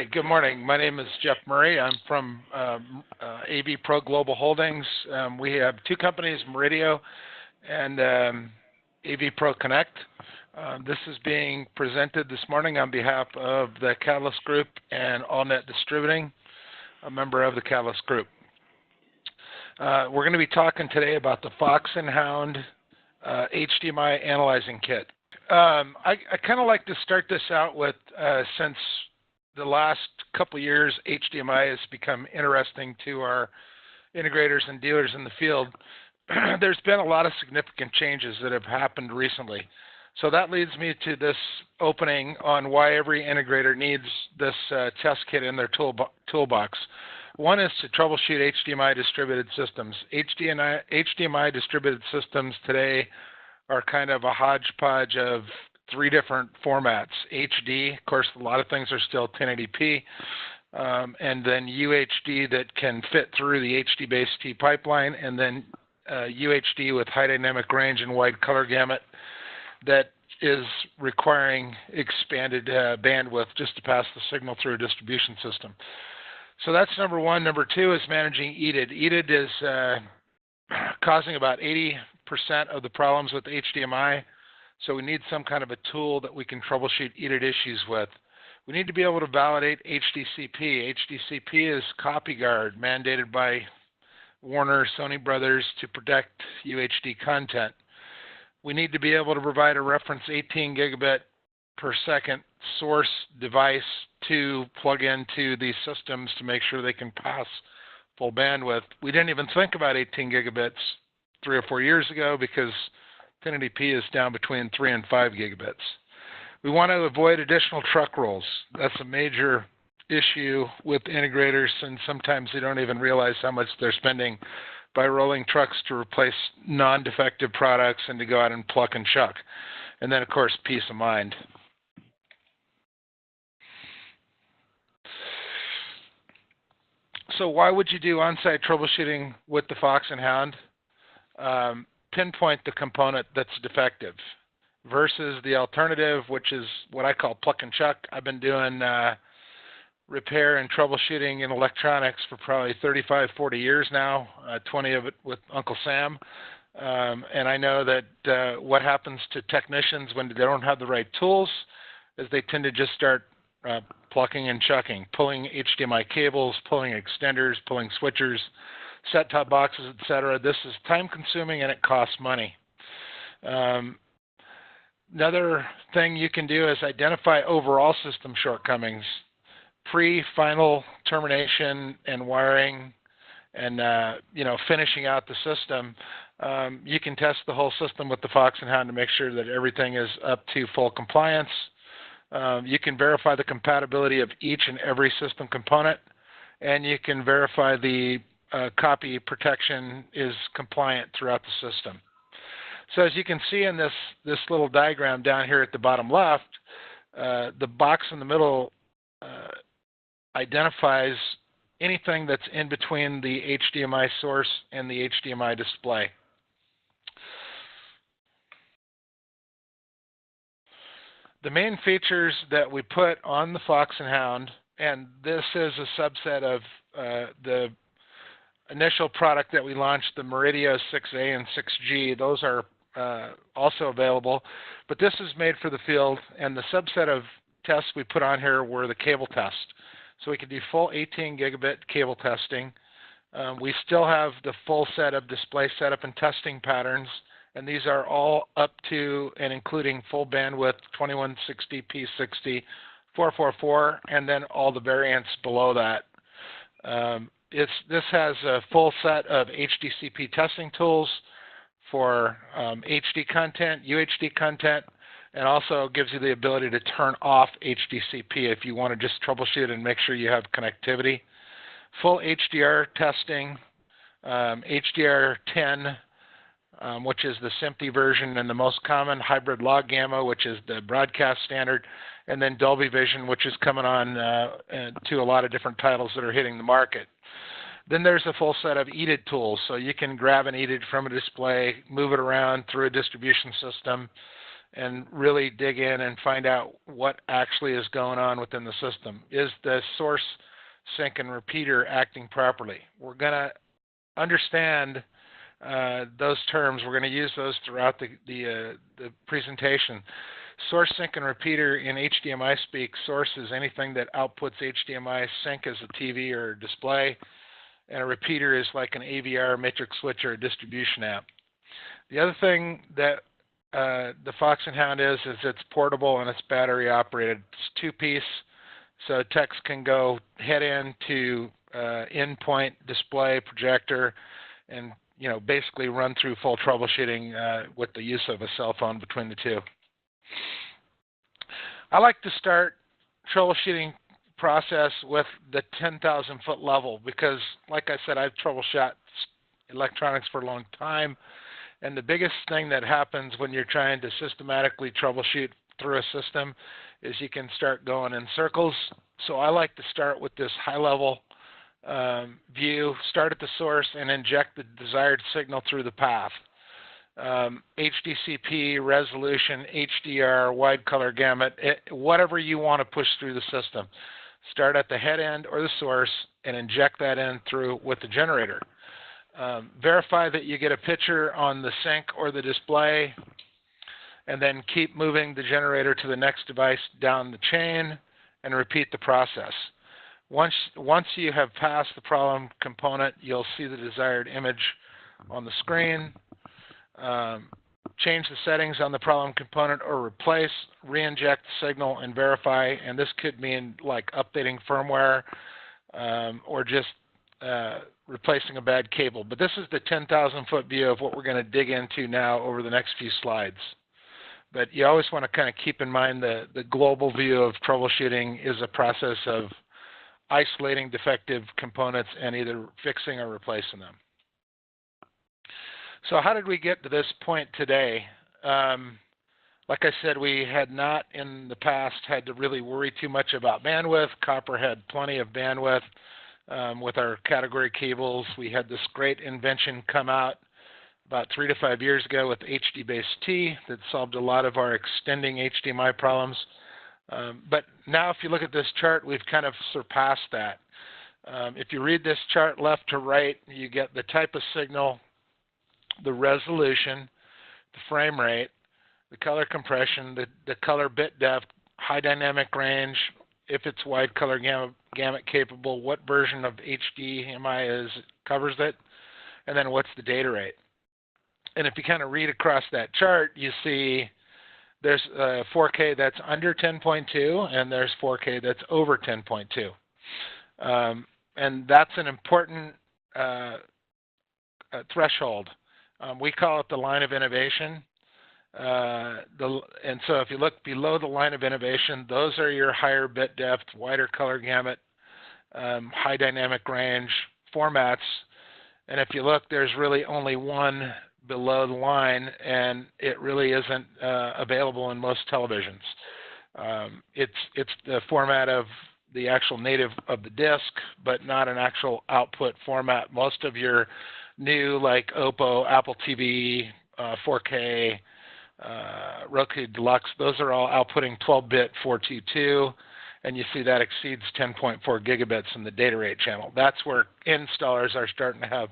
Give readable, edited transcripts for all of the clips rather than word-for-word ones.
Hi, good morning. My name is Jeff Murray. I'm from AV Pro Global Holdings. We have two companies, Meridio and AV Pro Connect. This is being presented this morning on behalf of the Catalyst Group and AllNet Distributing, a member of the Catalyst Group. We're going to be talking today about the Fox and Hound HDMI analyzing kit. I kind of like to start this out with, since the last couple of years, HDMI has become interesting to our integrators and dealers in the field. There's been a lot of significant changes that have happened recently. So that leads me to this opening on why every integrator needs this test kit in their toolbox. One is to troubleshoot HDMI distributed systems. HDMI distributed systems today are kind of a hodgepodge of three different formats. HD, of course, a lot of things are still 1080p, and then UHD that can fit through the HD-based pipeline, and then UHD with high dynamic range and wide color gamut that is requiring expanded bandwidth just to pass the signal through a distribution system. So that's number one. Number two is managing EDID. EDID is causing about 80% of the problems with HDMI. So we need some kind of a tool that we can troubleshoot EDID issues with. We need to be able to validate HDCP. HDCP is CopyGuard, mandated by Warner, Sony Brothers to protect UHD content. We need to be able to provide a reference 18 gigabit per second source device to plug into these systems to make sure they can pass full bandwidth. We didn't even think about 18 gigabits 3 or 4 years ago because 1080p is down between 3 and 5 gigabits. We want to avoid additional truck rolls. That's a major issue with integrators, and sometimes they don't even realize how much they're spending by rolling trucks to replace non-defective products and to go out and pluck and chuck. And then, of course, peace of mind. So why would you do on-site troubleshooting with the Fox and Hound? Pinpoint the component that's defective versus the alternative, which is what I call pluck and chuck. I've been doing repair and troubleshooting in electronics for probably 35, 40 years now, 20 of it with Uncle Sam. And I know that what happens to technicians when they don't have the right tools is they tend to just start plucking and chucking, pulling HDMI cables, pulling extenders, pulling switchers, set-top boxes, etc. This is time-consuming and it costs money. Another thing you can do is identify overall system shortcomings, pre-final termination and wiring, and finishing out the system. You can test the whole system with the Fox and Hound to make sure that everything is up to full compliance. You can verify the compatibility of each and every system component, and you can verify the copy protection is compliant throughout the system. So as you can see in this little diagram down here at the bottom left, the box in the middle identifies anything that's in between the HDMI source and the HDMI display. The main features that we put on the Fox and Hound, and this is a subset of the initial product that we launched, the Meridio 6A and 6G, those are also available, but this is made for the field, and the subset of tests we put on here were the cable test. So we can do full 18 gigabit cable testing. We still have the full set of display setup and testing patterns, and these are all up to and including full bandwidth 2160p60, 444, and then all the variants below that. This has a full set of HDCP testing tools for HD content, UHD content, and also gives you the ability to turn off HDCP if you want to just troubleshoot and make sure you have connectivity. Full HDR testing, HDR10, which is the SMPTE version, and the most common hybrid log gamma, which is the broadcast standard, and then Dolby Vision, which is coming on to a lot of different titles that are hitting the market. Then there's a full set of EDID tools, so you can grab an EDID from a display, move it around through a distribution system, and really dig in and find out what actually is going on within the system. Is the source sink and repeater acting properly? We're going to understand those terms. We're going to use those throughout the presentation. Source sink and repeater in HDMI speak. Source is anything that outputs HDMI. Sink is a TV or a display. And a repeater is like an AVR, matrix switch, or a distribution amp. The other thing that the Fox and Hound is it's portable and it's battery operated. It's two-piece, so techs can go head-in to in-point display projector, and basically run through full troubleshooting with the use of a cell phone between the two. I like to start troubleshooting process with the 10,000 foot level because, like I said, I've troubleshot electronics for a long time. And the biggest thing that happens when you're trying to systematically troubleshoot through a system is you can start going in circles. So I like to start with this high-level view, start at the source, and inject the desired signal through the path. HDCP, resolution, HDR, wide color gamut, whatever you want to push through the system. Start at the head end or the source and inject that in through with the generator. Verify that you get a picture on the sink or the display, and then keep moving the generator to the next device down the chain and repeat the process. Once you have passed the problem component, you'll see the desired image on the screen. Change the settings on the problem component or replace, re-inject the signal and verify, and this could mean like updating firmware or just replacing a bad cable. But this is the 10,000 foot view of what we're going to dig into now over the next few slides. But you always want to kind of keep in mind the global view of troubleshooting is a process of isolating defective components and either fixing or replacing them. So how did we get to this point today? Like I said, we had not in the past had to really worry too much about bandwidth. Copper had plenty of bandwidth. With our category cables, we had this great invention come out about 3 to 5 years ago with HD-Base-T that solved a lot of our extending HDMI problems. But now if you look at this chart, we've kind of surpassed that. If you read this chart left to right, you get the type of signal, the resolution, the frame rate, the color compression, the color bit depth, high dynamic range, if it's wide color gamut capable, what version of HDMI covers it, and then what's the data rate. And if you kind of read across that chart, you see there's 4K that's under 10.2 and there's 4K that's over 10.2. And that's an important threshold. We call it the line of innovation. And so if you look below the line of innovation, those are your higher bit depth, wider color gamut, high dynamic range formats. And if you look, there's really only one below the line, and it really isn't available in most televisions. It's the format of the actual native of the disc, but not an actual output format. Most of your new, like Oppo, Apple TV, 4K, Roku Deluxe, those are all outputting 12-bit 422, and you see that exceeds 10.4 gigabits in the data rate channel. That's where installers are starting to have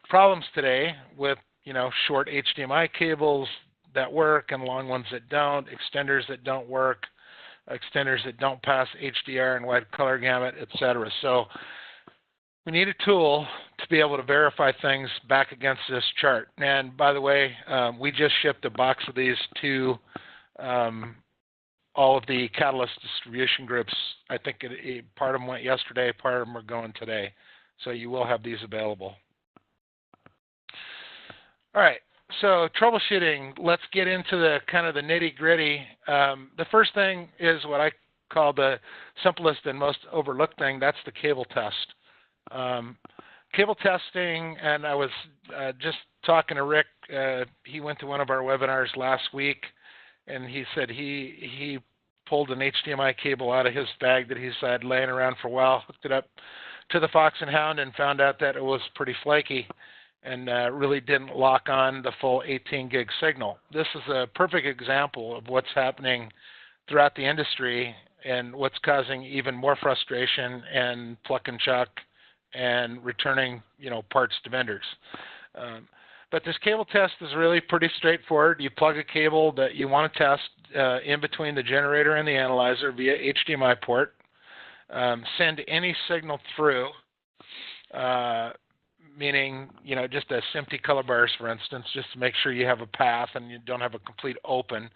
problems today with, short HDMI cables that work and long ones that don't, extenders that don't work, extenders that don't pass HDR and wide color gamut, etc. So we need a tool to be able to verify things back against this chart. And by the way, we just shipped a box of these to all of the Catalyst distribution groups. I think part of them went yesterday, part of them are going today. So you will have these available. All right, so troubleshooting, let's get into the kind of the nitty-gritty. The first thing is what I call the simplest and most overlooked thing. That's the cable test. Cable testing, and I was just talking to Rick. He went to one of our webinars last week, and he said he pulled an HDMI cable out of his bag that he's had laying around for a while, hooked it up to the Fox and Hound, and found out that it was pretty flaky. and really didn't lock on the full 18 gig signal. This is a perfect example of what's happening throughout the industry and what's causing even more frustration and pluck and chuck and returning, parts to vendors. But this cable test is really pretty straightforward. You plug a cable that you want to test in between the generator and the analyzer via HDMI port. Send any signal through, meaning, just a SMPTE color bars, for instance, just to make sure you have a path and you don't have a complete open.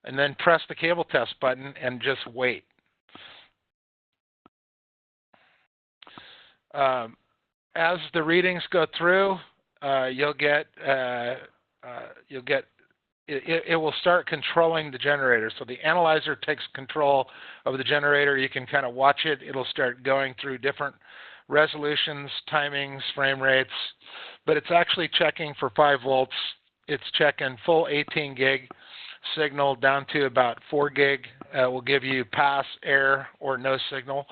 And then press the cable test button and just wait. As the readings go through, it will start controlling the generator. So the analyzer takes control of the generator. You can kind of watch it. It'll start going through different resolutions, timings, frame rates, but it's actually checking for 5 volts. It's checking full 18 gig signal down to about 4 gig. Will give you pass, air, or no signal.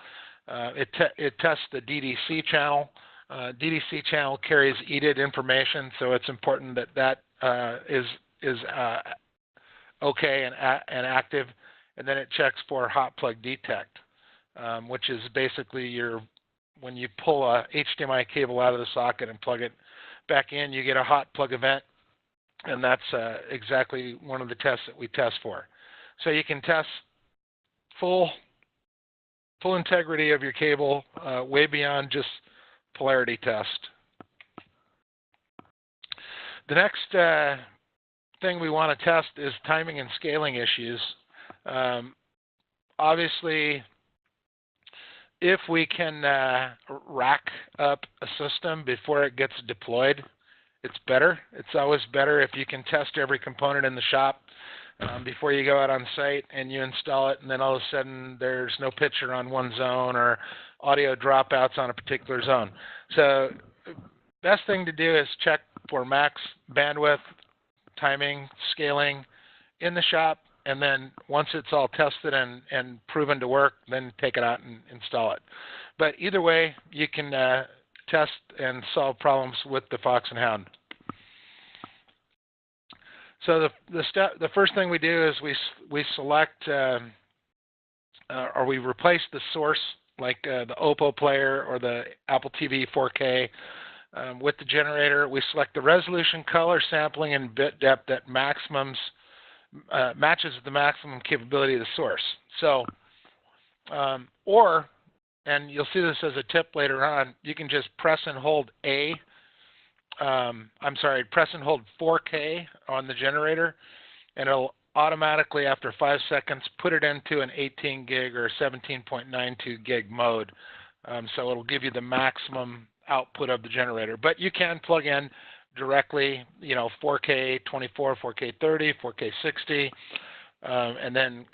It tests the DDC channel. DDC channel carries EDID information, so it's important that is okay and active. And then it checks for hot plug detect, which is basically when you pull a HDMI cable out of the socket and plug it back in, you get a hot plug event, and that's exactly one of the tests that we test for. So you can test full integrity of your cable way beyond just polarity test. The next thing we want to test is timing and scaling issues. Obviously, if we can rack up a system before it gets deployed, it's better. It's always better if you can test every component in the shop before you go out on site and you install it, and then all of a sudden there's no picture on one zone or audio dropouts on a particular zone. So best thing to do is check for max bandwidth, timing, scaling in the shop, and then once it's all tested and proven to work, then take it out and install it. But either way, you can test and solve problems with the Fox and Hound. So the first thing we do is we select or we replace the source, like the Oppo player or the Apple TV 4K, with the generator. We select the resolution, color, sampling, and bit depth that matches the maximum capability of the source. So, and you'll see this as a tip later on, you can just press and hold press and hold 4K on the generator, and it'll automatically, after 5 seconds, put it into an 18 gig or 17.92 gig mode. So it'll give you the maximum output of the generator. But you can plug in directly, 4K 24, 4K 30, 4K 60, and then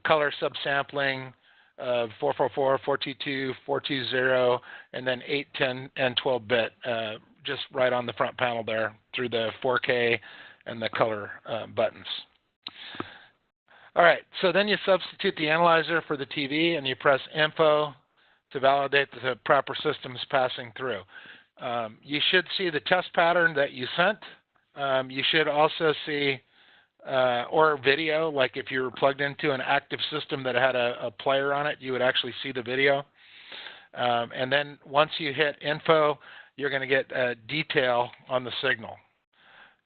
color subsampling, 444, 422, 420, and then 8, 10, and 12-bit, just right on the front panel there through the 4K and the color buttons. All right, so then you substitute the analyzer for the TV, and you press info to validate that the proper system is passing through. You should see the test pattern that you sent. You should also see or video, like if you were plugged into an active system that had a player on it, you would actually see the video. And then once you hit info, you're going to get detail on the signal.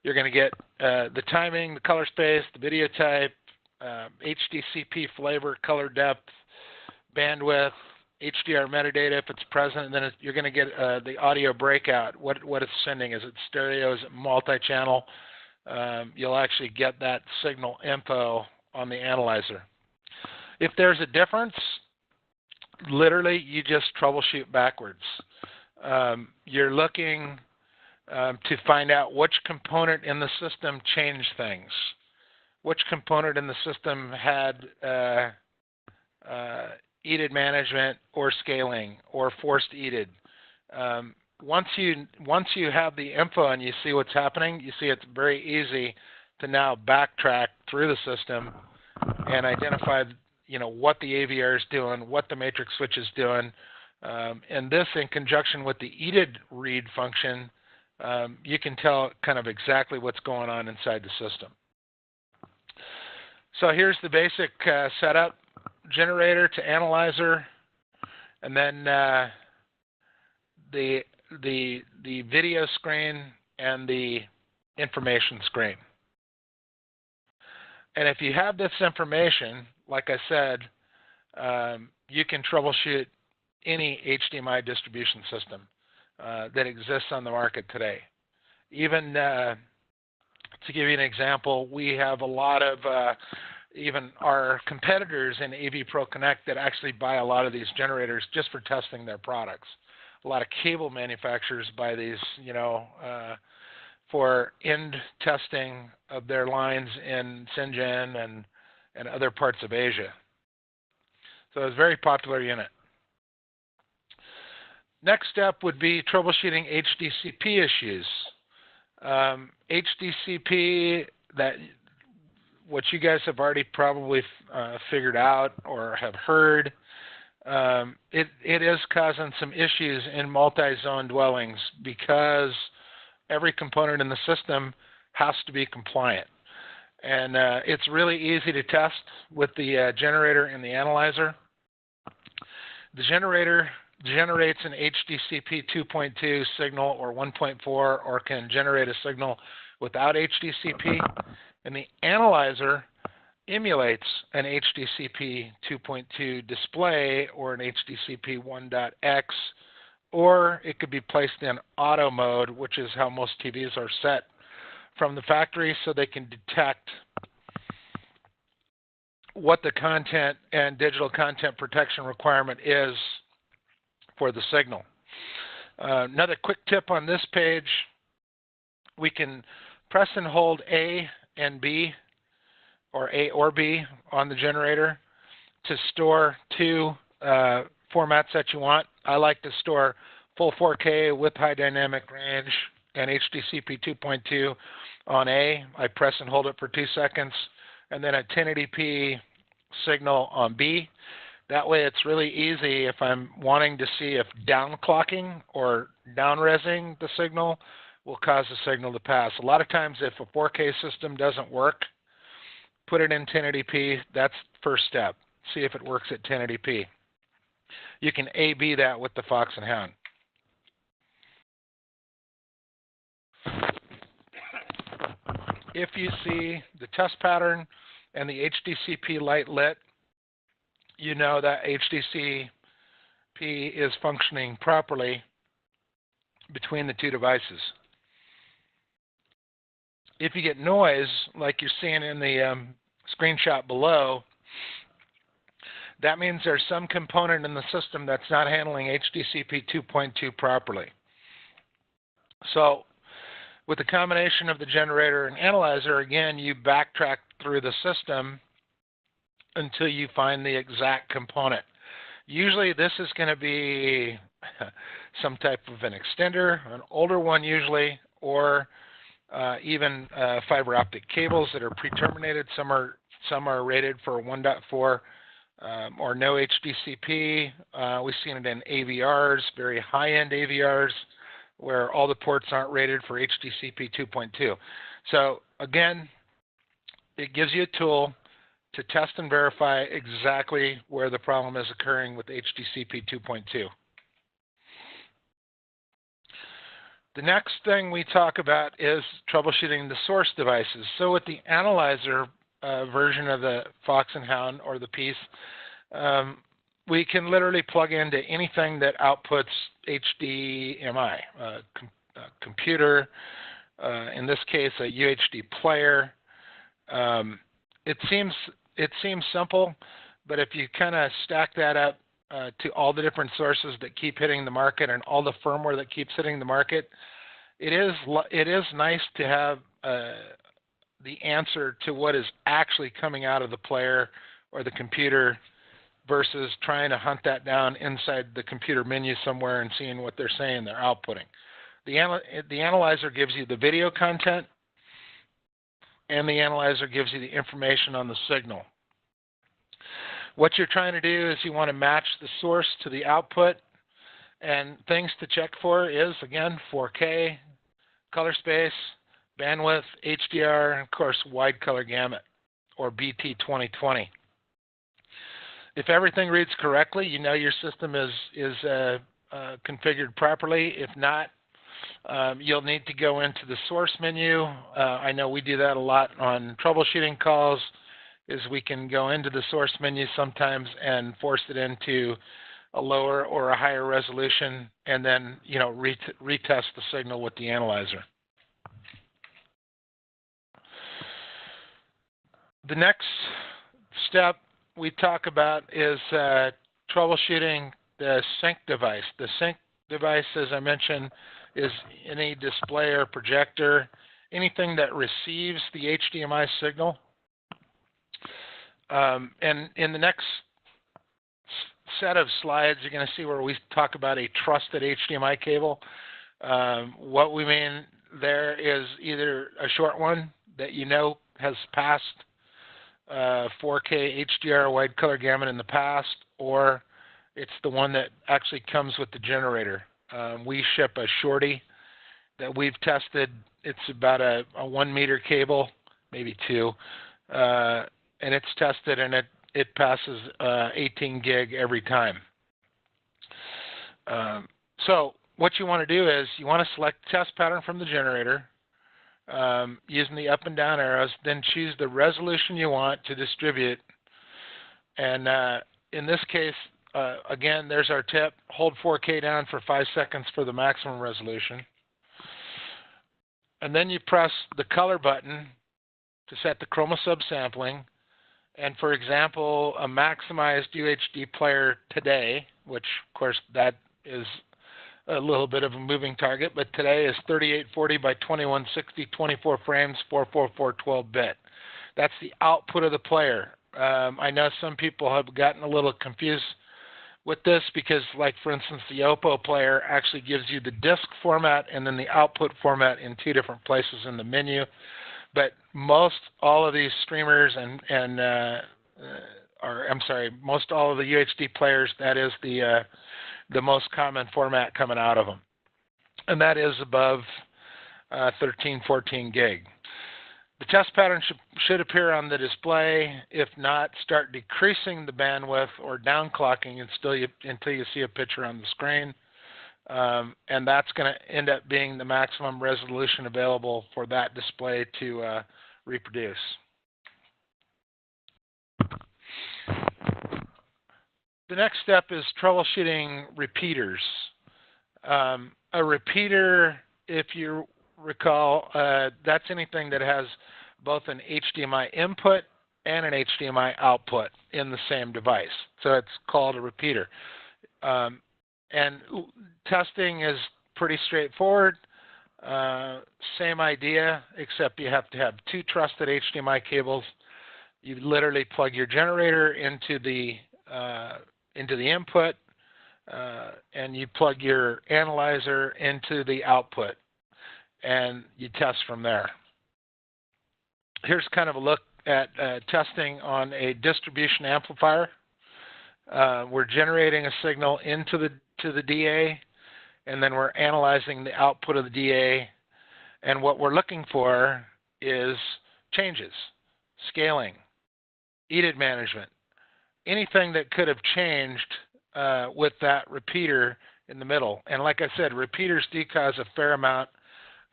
You're going to get the timing, the color space, the video type, HDCP flavor, color depth, bandwidth, HDR metadata if it's present, and then you're going to get the audio breakout, what it's sending. Is it stereo? Is it multi-channel? You'll actually get that signal info on the analyzer. If there's a difference, literally you just troubleshoot backwards. You're looking to find out which component in the system changed things. Which component in the system had EDID management or scaling or forced EDID. Once you have the info and you see what's happening, you see it's very easy to now backtrack through the system and identify, what the AVR is doing, what the matrix switch is doing, and this in conjunction with the EDID read function you can tell kind of exactly what's going on inside the system. So here's the basic setup: generator to analyzer, and then the video screen and the information screen. And if you have this information, like I said, you can troubleshoot any HDMI distribution system that exists on the market today. Even to give you an example, we have a lot of even our competitors in AV Pro Connect that actually buy a lot of these generators just for testing their products. A lot of cable manufacturers buy these, you know, for end testing of their lines in Shenzhen and other parts of Asia. So it's a very popular unit. Next step would be troubleshooting HDCP issues. HDCP, that what you guys have already probably figured out or have heard, it is causing some issues in multi-zone dwellings because every component in the system has to be compliant. And it's really easy to test with the generator and the analyzer. The generator generates an HDCP 2.2 signal or 1.4, or can generate a signal without HDCP. And the analyzer emulates an HDCP 2.2 display or an HDCP 1.x, or it could be placed in auto mode, which is how most TVs are set from the factory, so they can detect what the content and digital content protection requirement is for the signal. Another quick tip on this page, we can press and hold A and B, or A or B on the generator to store two formats that you want. I like to store full 4K with high dynamic range and HDCP 2.2 on A. I press and hold it for 2 seconds, and then a 1080p signal on B. That way it's really easy if I'm wanting to see if downclocking or downresing the signal will cause the signal to pass. A lot of times if a 4K system doesn't work, put it in 1080p. That's the first step. See if it works at 1080p. You can A/B that with the Fox and Hound. If you see the test pattern and the HDCP light lit, you know that HDCP is functioning properly between the two devices. If you get noise, like you're seeing in the screenshot below, that means there's some component in the system that's not handling HDCP 2.2 properly. So with the combination of the generator and analyzer, again, you backtrack through the system until you find the exact component. Usually this is going to be some type of an extender, an older one usually, or even fiber optic cables that are pre-terminated. Some are rated for 1.4 or no HDCP. We've seen it in AVRs, very high-end AVRs, where all the ports aren't rated for HDCP 2.2. So again, it gives you a tool to test and verify exactly where the problem is occurring with HDCP 2.2. The next thing we talk about is troubleshooting the source devices. So with the analyzer version of the Fox and Hound or the piece, we can literally plug into anything that outputs HDMI, computer, in this case a UHD player. It seems simple, but if you kind of stack that up to all the different sources that keep hitting the market and all the firmware that keeps hitting the market, it is nice to have the answer to what is actually coming out of the player or the computer versus trying to hunt that down inside the computer menu somewhere and seeing what they're saying they're outputting. The analyzer gives you the video content, and the analyzer gives you the information on the signal. What you're trying to do is you want to match the source to the output, and things to check for is, again, 4K, color space, bandwidth, HDR, and of course wide color gamut, or BT 2020. If everything reads correctly, you know your system is configured properly. If not, you'll need to go into the source menu. I know we do that a lot on troubleshooting calls, is we can go into the source menu sometimes and force it into a lower or a higher resolution, and then retest the signal with the analyzer. The next step we talk about is troubleshooting the sync device. The sync device, as I mentioned, is any display or projector, anything that receives the HDMI signal. And in the next set of slides, you're going to see where we talk about a trusted HDMI cable. What we mean there is either a short one that has passed 4K HDR wide color gamut in the past, or it's the one that actually comes with the generator. We ship a shorty that we've tested. It's about a 1 meter cable, maybe 2, and it's tested, and it passes 18 gig every time. So what you want to do is you want to select test pattern from the generator using the up and down arrows, then choose the resolution you want to distribute. And in this case, again, there's our tip. Hold 4K down for 5 seconds for the maximum resolution. And then you press the color button to set the chroma subsampling. And for example, a maximized UHD player today, which of course that is a little bit of a moving target, but today is 3840 by 2160, 24 frames, 444 12-bit. That's the output of the player. I know some people have gotten a little confused with this because, like for instance, the Oppo player actually gives you the disk format and then the output format in 2 different places in the menu. But most all of these streamers most all of the UHD players, that is the most common format coming out of them, and that is above 13, 14 gig. The test pattern should appear on the display. If not, start decreasing the bandwidth or downclocking until you see a picture on the screen. And that's going to end up being the maximum resolution available for that display to reproduce. The next step is troubleshooting repeaters. A repeater, if you recall, that's anything that has both an HDMI input and an HDMI output in the same device. So it's called a repeater. And testing is pretty straightforward. Same idea, except you have to have 2 trusted HDMI cables. You literally plug your generator into the input, and you plug your analyzer into the output, and you test from there. Here's kind of a look at testing on a distribution amplifier. We're generating a signal into the DA, and then we're analyzing the output of the DA, and what we're looking for is changes, scaling, EDIT management, anything that could have changed with that repeater in the middle. And like I said, repeaters do cause a fair amount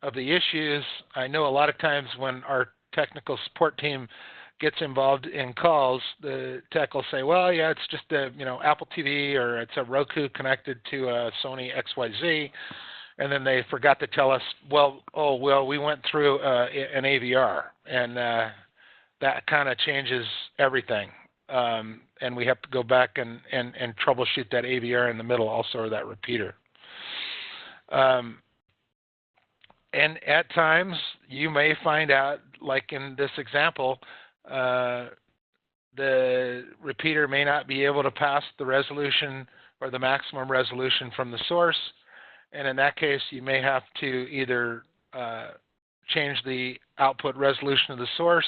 of the issues. I know a lot of times when our technical support team gets involved in calls, the tech will say, well, yeah, it's just a Apple TV, or it's a Roku connected to a Sony XYZ, and then they forgot to tell us, we went through an AVR, and that kind of changes everything, and we have to go back and troubleshoot that AVR in the middle also, or that repeater. And at times, you may find out, like in this example, the repeater may not be able to pass the resolution or the maximum resolution from the source, and in that case, you may have to either change the output resolution of the source,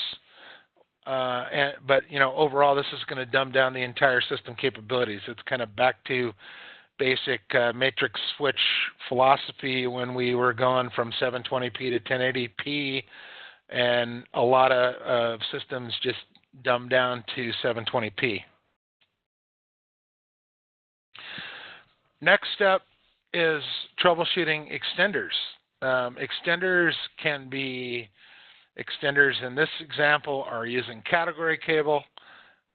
but overall, this is going to dumb down the entire system capabilities. It's kind of back to basic matrix switch philosophy when we were going from 720p to 1080p, and a lot of systems just dumbed down to 720p. Next up is troubleshooting extenders. Extenders in this example are using category cable.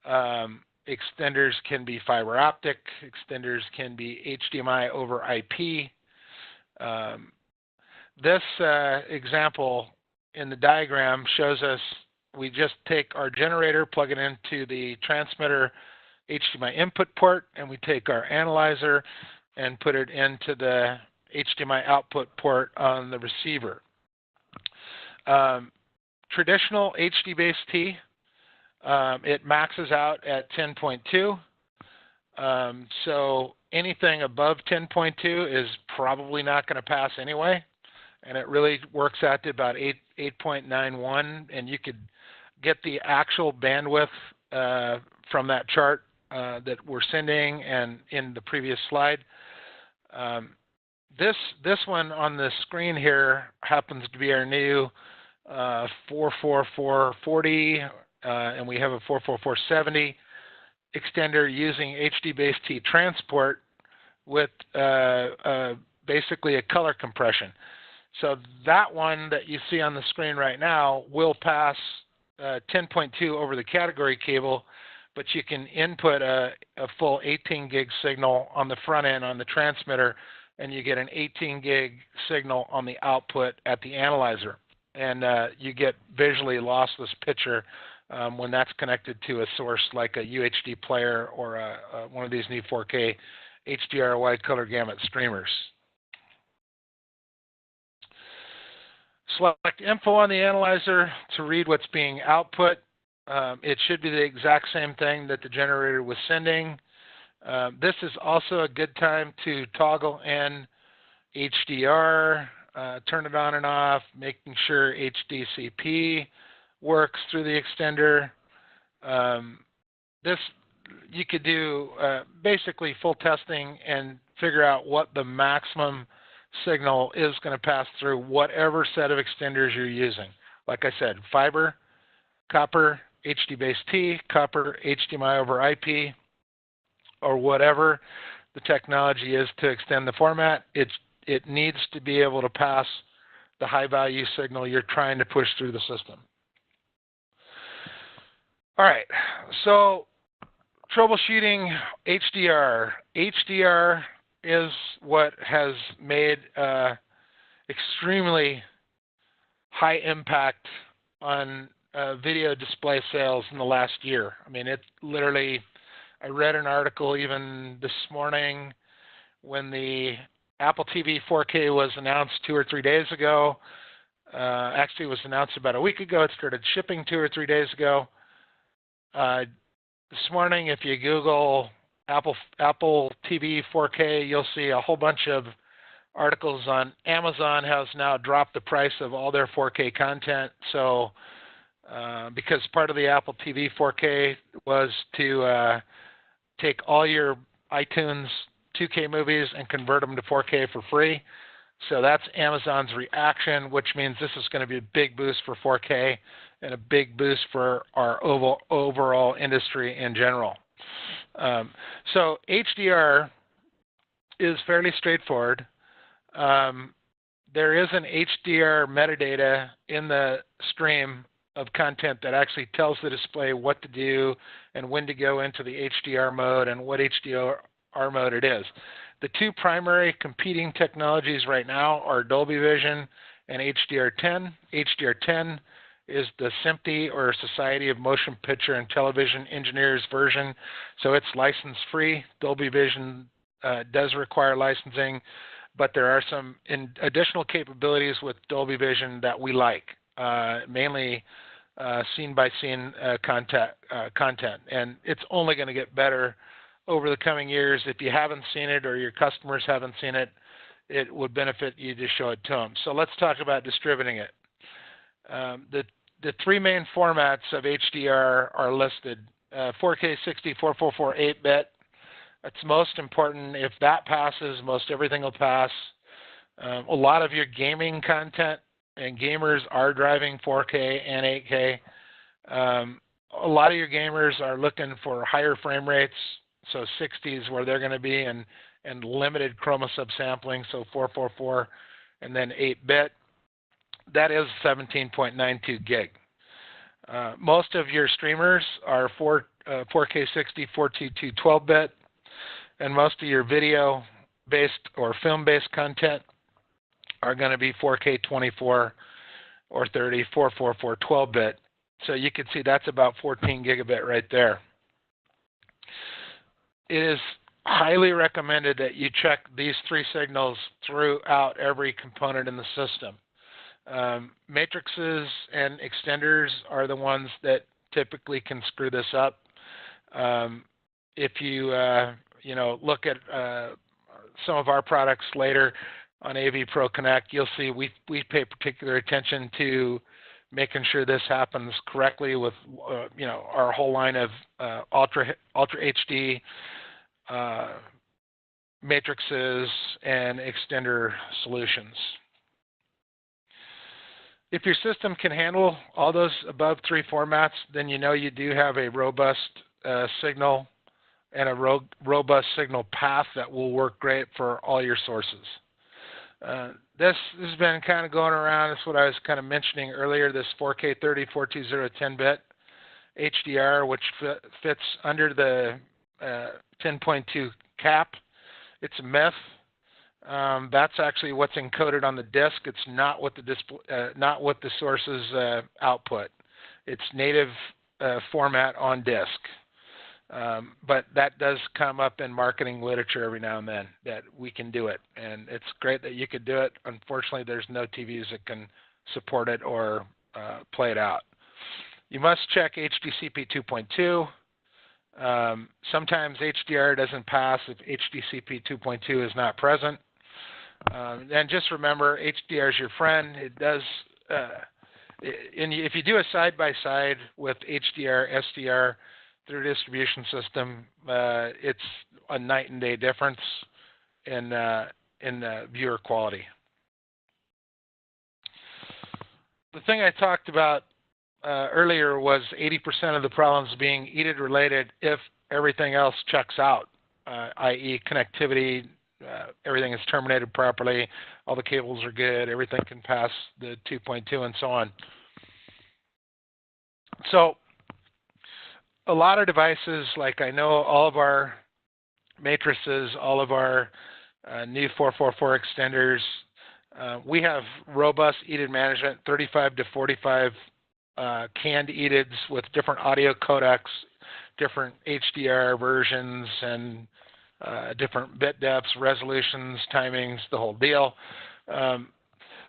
Extenders can be fiber optic. Extenders can be HDMI over IP. This example in the diagram shows us we just take our generator, plug it into the transmitter HDMI input port, and we take our analyzer and put it into the HDMI output port on the receiver. Traditional HD-based T, it maxes out at 10.2. So anything above 10.2 is probably not going to pass anyway, and it really works out to about 8.91, and you could get the actual bandwidth from that chart that we're sending and in the previous slide. This one on the screen here happens to be our new 44440, and we have a 44470 extender using HD-based T transport with basically a color compression. So that one that you see on the screen right now will pass 10.2 over the category cable, but you can input a full 18 gig signal on the front end on the transmitter, and you get an 18 gig signal on the output at the analyzer. And you get visually lossless picture when that's connected to a source like a UHD player or one of these new 4K HDR wide color gamut streamers. Select info on the analyzer to read what's being output. It should be the exact same thing that the generator was sending. This is also a good time to toggle in HDR, turn it on and off, making sure HDCP works through the extender. You could do basically full testing and figure out what the maximum signal is going to pass through whatever set of extenders you're using. Like I said, fiber, copper, HD-based T, copper, HDMI over IP, or whatever the technology is to extend the format. It needs to be able to pass the high-value signal you're trying to push through the system. All right, so troubleshooting HDR. HDR is what has made extremely high impact on video display sales in the last year. I mean, it literally, I read an article even this morning when the Apple TV 4K was announced 2 or 3 days ago. Actually, it was announced about a week ago. It started shipping 2 or 3 days ago. This morning, if you Google Apple TV 4K, you'll see a whole bunch of articles on Amazon has now dropped the price of all their 4K content. So because part of the Apple TV 4K was to take all your iTunes 2K movies and convert them to 4K for free. So that's Amazon's reaction, which means this is going to be a big boost for 4K and a big boost for our overall industry in general. So HDR is fairly straightforward. There is an HDR metadata in the stream of content that actually tells the display what to do and when to go into the HDR mode and what HDR mode it is. The two primary competing technologies right now are Dolby Vision and HDR10. HDR10 is the SMPTE, or Society of Motion Picture and Television Engineers version, so it's license-free. Dolby Vision does require licensing, but there are some additional capabilities with Dolby Vision that we like, mainly scene-by-scene content, and it's only going to get better over the coming years. If you haven't seen it or your customers haven't seen it, it would benefit you to show it to them. So let's talk about distributing it. The three main formats of HDR are listed: 4K 60, 444, 8-bit. It's most important. If that passes, most everything will pass. A lot of your gaming content, and gamers are driving 4K and 8K. A lot of your gamers are looking for higher frame rates, so 60s where they're going to be, and limited chroma subsampling, so 444, and then 8-bit. That is 17.92 gig. Most of your streamers are 4K 60, 422, 12-bit, and most of your video-based or film-based content are going to be 4K 24 or 30, 444, 12-bit. So you can see that's about 14 gigabit right there. It is highly recommended that you check these three signals throughout every component in the system. Matrices and extenders are the ones that typically can screw this up. If you look at some of our products later on AV Pro Connect, you'll see we pay particular attention to making sure this happens correctly with our whole line of Ultra HD matrices and extender solutions. If your system can handle all those above three formats, then you know you do have a robust signal and a robust signal path that will work great for all your sources. This has been kind of going around. That's what I was kind of mentioning earlier, this 4K 30, 420, 10-bit HDR, which fits under the 10.2 cap. It's a myth. That's actually what's encoded on the disk. It's not what the source's output. It's native format on disk. But that does come up in marketing literature every now and then, that we can do it. And it's great that you could do it. Unfortunately, there's no TVs that can support it or play it out. You must check HDCP 2.2. Sometimes HDR doesn't pass if HDCP 2.2 is not present. And just remember, HDR is your friend. It does, if you do a side-by-side with HDR, SDR, through distribution system, it's a night and day difference in viewer quality. The thing I talked about earlier was 80% of the problems being EDID related if everything else checks out, i.e. connectivity, everything is terminated properly, all the cables are good, everything can pass the 2.2 and so on. So a lot of devices, like I know all of our matrices, all of our new 444 extenders, we have robust EDID management, 35 to 45 canned EDIDs with different audio codecs, different HDR versions, and different bit depths, resolutions, timings, the whole deal.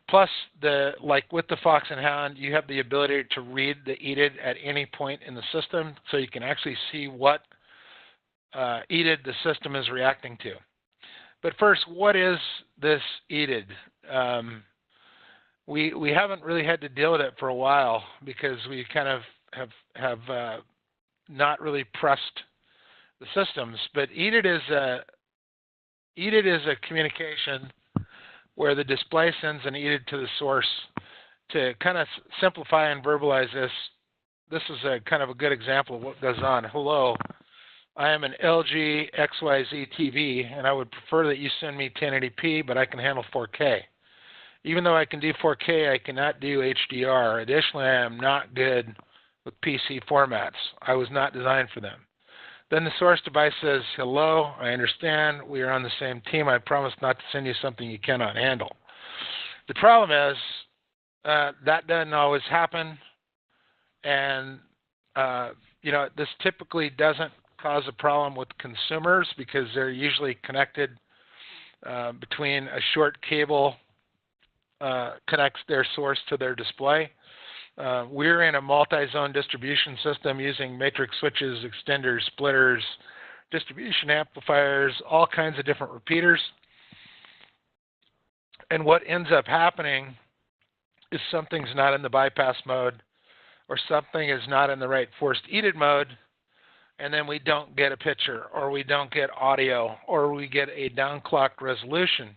Plus, like with the Fox and Hound, you have the ability to read the EDID at any point in the system, so you can actually see what EDID the system is reacting to. But first, what is this EDID? We haven't really had to deal with it for a while because we kind of have not really pressed the systems. But EDID is a communication where the display sends an EDID to the source. To kind of simplify and verbalize this, this is a kind of a good example of what goes on. Hello, I am an LG XYZ TV, and I would prefer that you send me 1080p, but I can handle 4K. Even though I can do 4K, I cannot do HDR. Additionally, I am not good with PC formats. I was not designed for them. Then the source device says, hello, I understand, we are on the same team, I promise not to send you something you cannot handle. The problem is that doesn't always happen, and this typically doesn't cause a problem with consumers because they're usually connected between a short cable connects their source to their display. We're in a multi-zone distribution system using matrix switches, extenders, splitters, distribution amplifiers, all kinds of different repeaters. And what ends up happening is something's not in the bypass mode or something is not in the right forced EDID mode, and then we don't get a picture, or we don't get audio, or we get a downclocked resolution.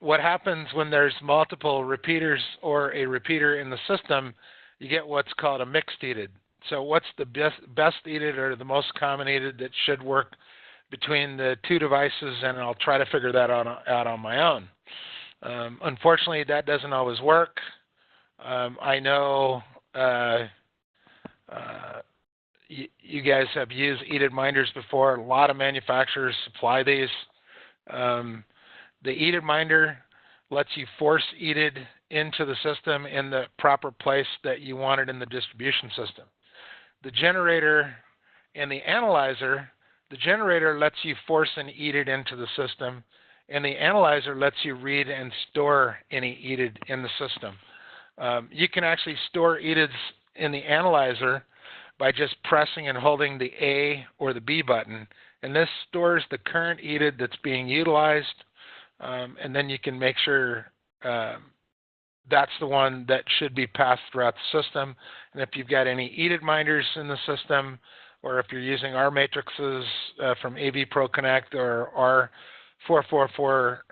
What happens when there's multiple repeaters or a repeater in the system, you get what's called a mixed EDID. So what's the best EDID or the most common EDID that should work between the two devices, and I'll try to figure that out on my own. Unfortunately, that doesn't always work. I know you guys have used EDID minders before. A lot of manufacturers supply these. The EDID minder lets you force EDID into the system in the proper place that you want it in the distribution system. The generator and the analyzer, the generator lets you force an EDID into the system, and the analyzer lets you read and store any EDID in the system. You can actually store EDIDs in the analyzer by just pressing and holding the A or the B button, and this stores the current EDID that's being utilized, and then you can make sure that's the one that should be passed throughout the system. And if you've got any EDID minders in the system, or if you're using our matrices from AV Pro Connect or our 444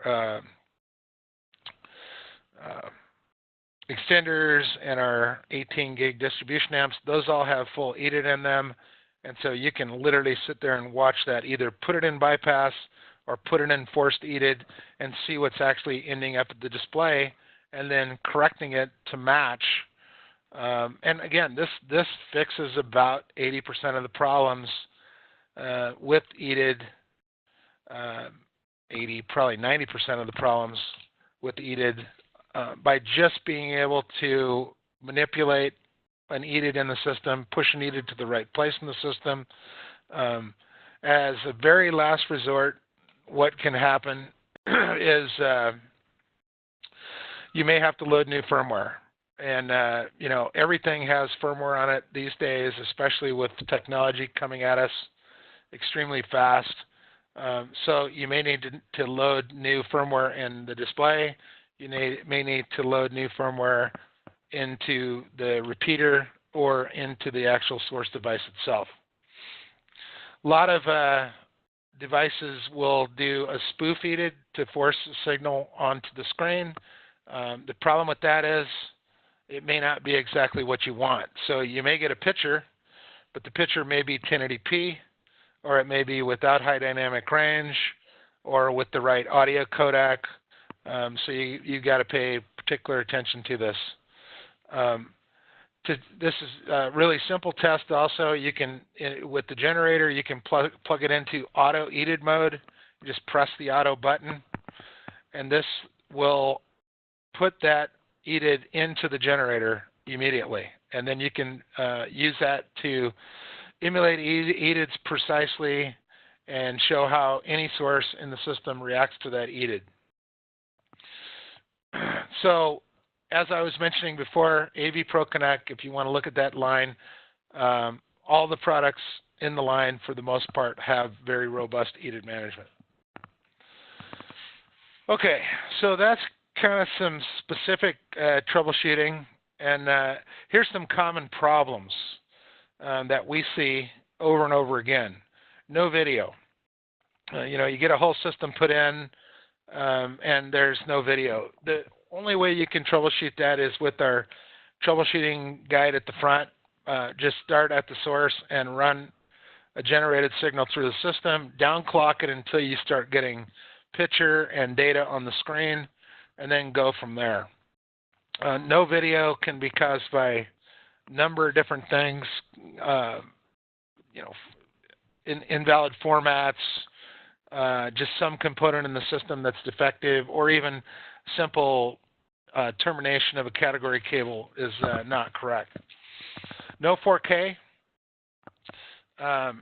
extenders and our 18 gig distribution amps, those all have full EDID in them. And so you can literally sit there and watch that, either put it in bypass or put it in forced EDID and see what's actually ending up at the display, and then correcting it to match. And again, this fixes about 80% of the problems with EDID, 80, probably 90% of the problems with EDID by just being able to manipulate an EDID in the system, push an EDID to the right place in the system. As a very last resort, what can happen is you may have to load new firmware. And, you know, everything has firmware on it these days, especially with technology coming at us extremely fast. So you may need to load new firmware in the display. You may need to load new firmware into the repeater or into the actual source device itself. A lot of devices will do a spoof EDID to force a signal onto the screen. The problem with that is it may not be exactly what you want. So you may get a picture, but the picture may be 1080p, or it may be without high dynamic range, or with the right audio codec. So you've got to pay particular attention to this. This is a really simple test also. You can, with the generator, you can plug it into auto EDID mode. You just press the auto button, and this will put that EDID into the generator immediately. And then you can use that to emulate EDIDs precisely and show how any source in the system reacts to that EDID. So, as I was mentioning before, AV Pro Connect, if you want to look at that line, all the products in the line, for the most part, have very robust EDID management. Okay, so that's kind of some specific troubleshooting, and here's some common problems that we see over and over again. No video. You know, you get a whole system put in, and there's no video. The only way you can troubleshoot that is with our troubleshooting guide at the front. Just start at the source and run a generated signal through the system, downclock it until you start getting picture and data on the screen, and then go from there. No video can be caused by a number of different things, you know, invalid formats, just some component in the system that's defective, or even simple termination of a category cable is not correct. No 4K.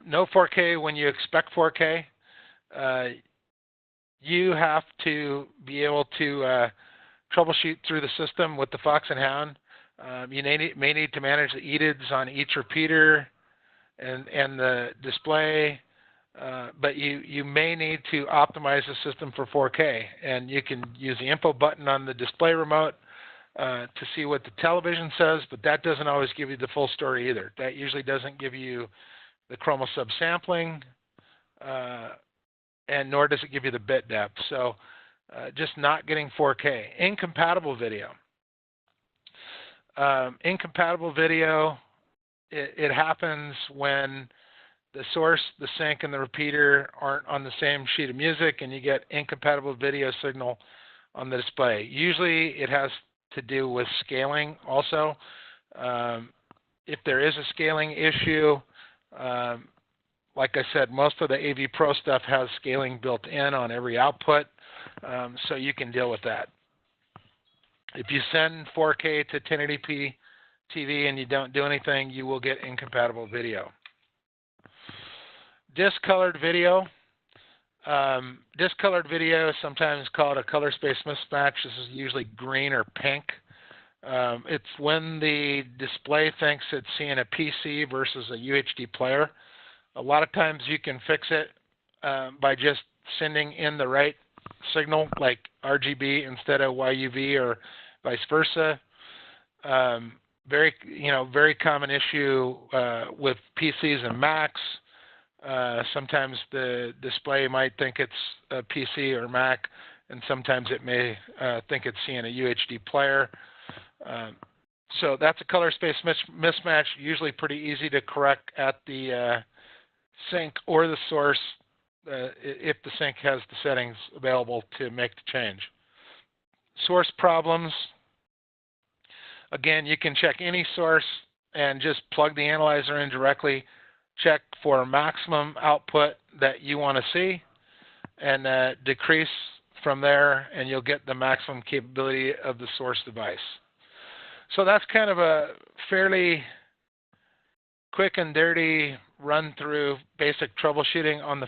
No 4K when you expect 4K. You have to be able to troubleshoot through the system with the Fox and Hound. You may need to manage the EDIDs on each repeater and the display, but you may need to optimize the system for 4K, and you can use the info button on the display remote to see what the television says, but that doesn't always give you the full story either. That usually doesn't give you the chroma subsampling, and nor does it give you the bit depth. So just not getting 4K. Incompatible video. Incompatible video, it happens when the source, the sync, and the repeater aren't on the same sheet of music, and you get incompatible video signal on the display. Usually it has to do with scaling also. If there is a scaling issue, like I said, most of the AV Pro stuff has scaling built in on every output, so you can deal with that. If you send 4K to 1080p TV and you don't do anything, you will get incompatible video. Discolored video. Discolored video is sometimes called a color space mismatch. This is usually green or pink. It's when the display thinks it's seeing a PC versus a UHD player. A lot of times you can fix it by just sending in the right signal, like RGB instead of YUV or vice versa. Very common issue with PCs and Macs. Sometimes the display might think it's a PC or Mac, and sometimes it may think it's seeing a UHD player. So that's a color space mismatch, usually pretty easy to correct at the sync or the source if the sync has the settings available to make the change. Source problems. Again, you can check any source and just plug the analyzer in directly, check for maximum output that you want to see, and decrease from there, and you'll get the maximum capability of the source device. So that's kind of a fairly quick and dirty run through basic troubleshooting on the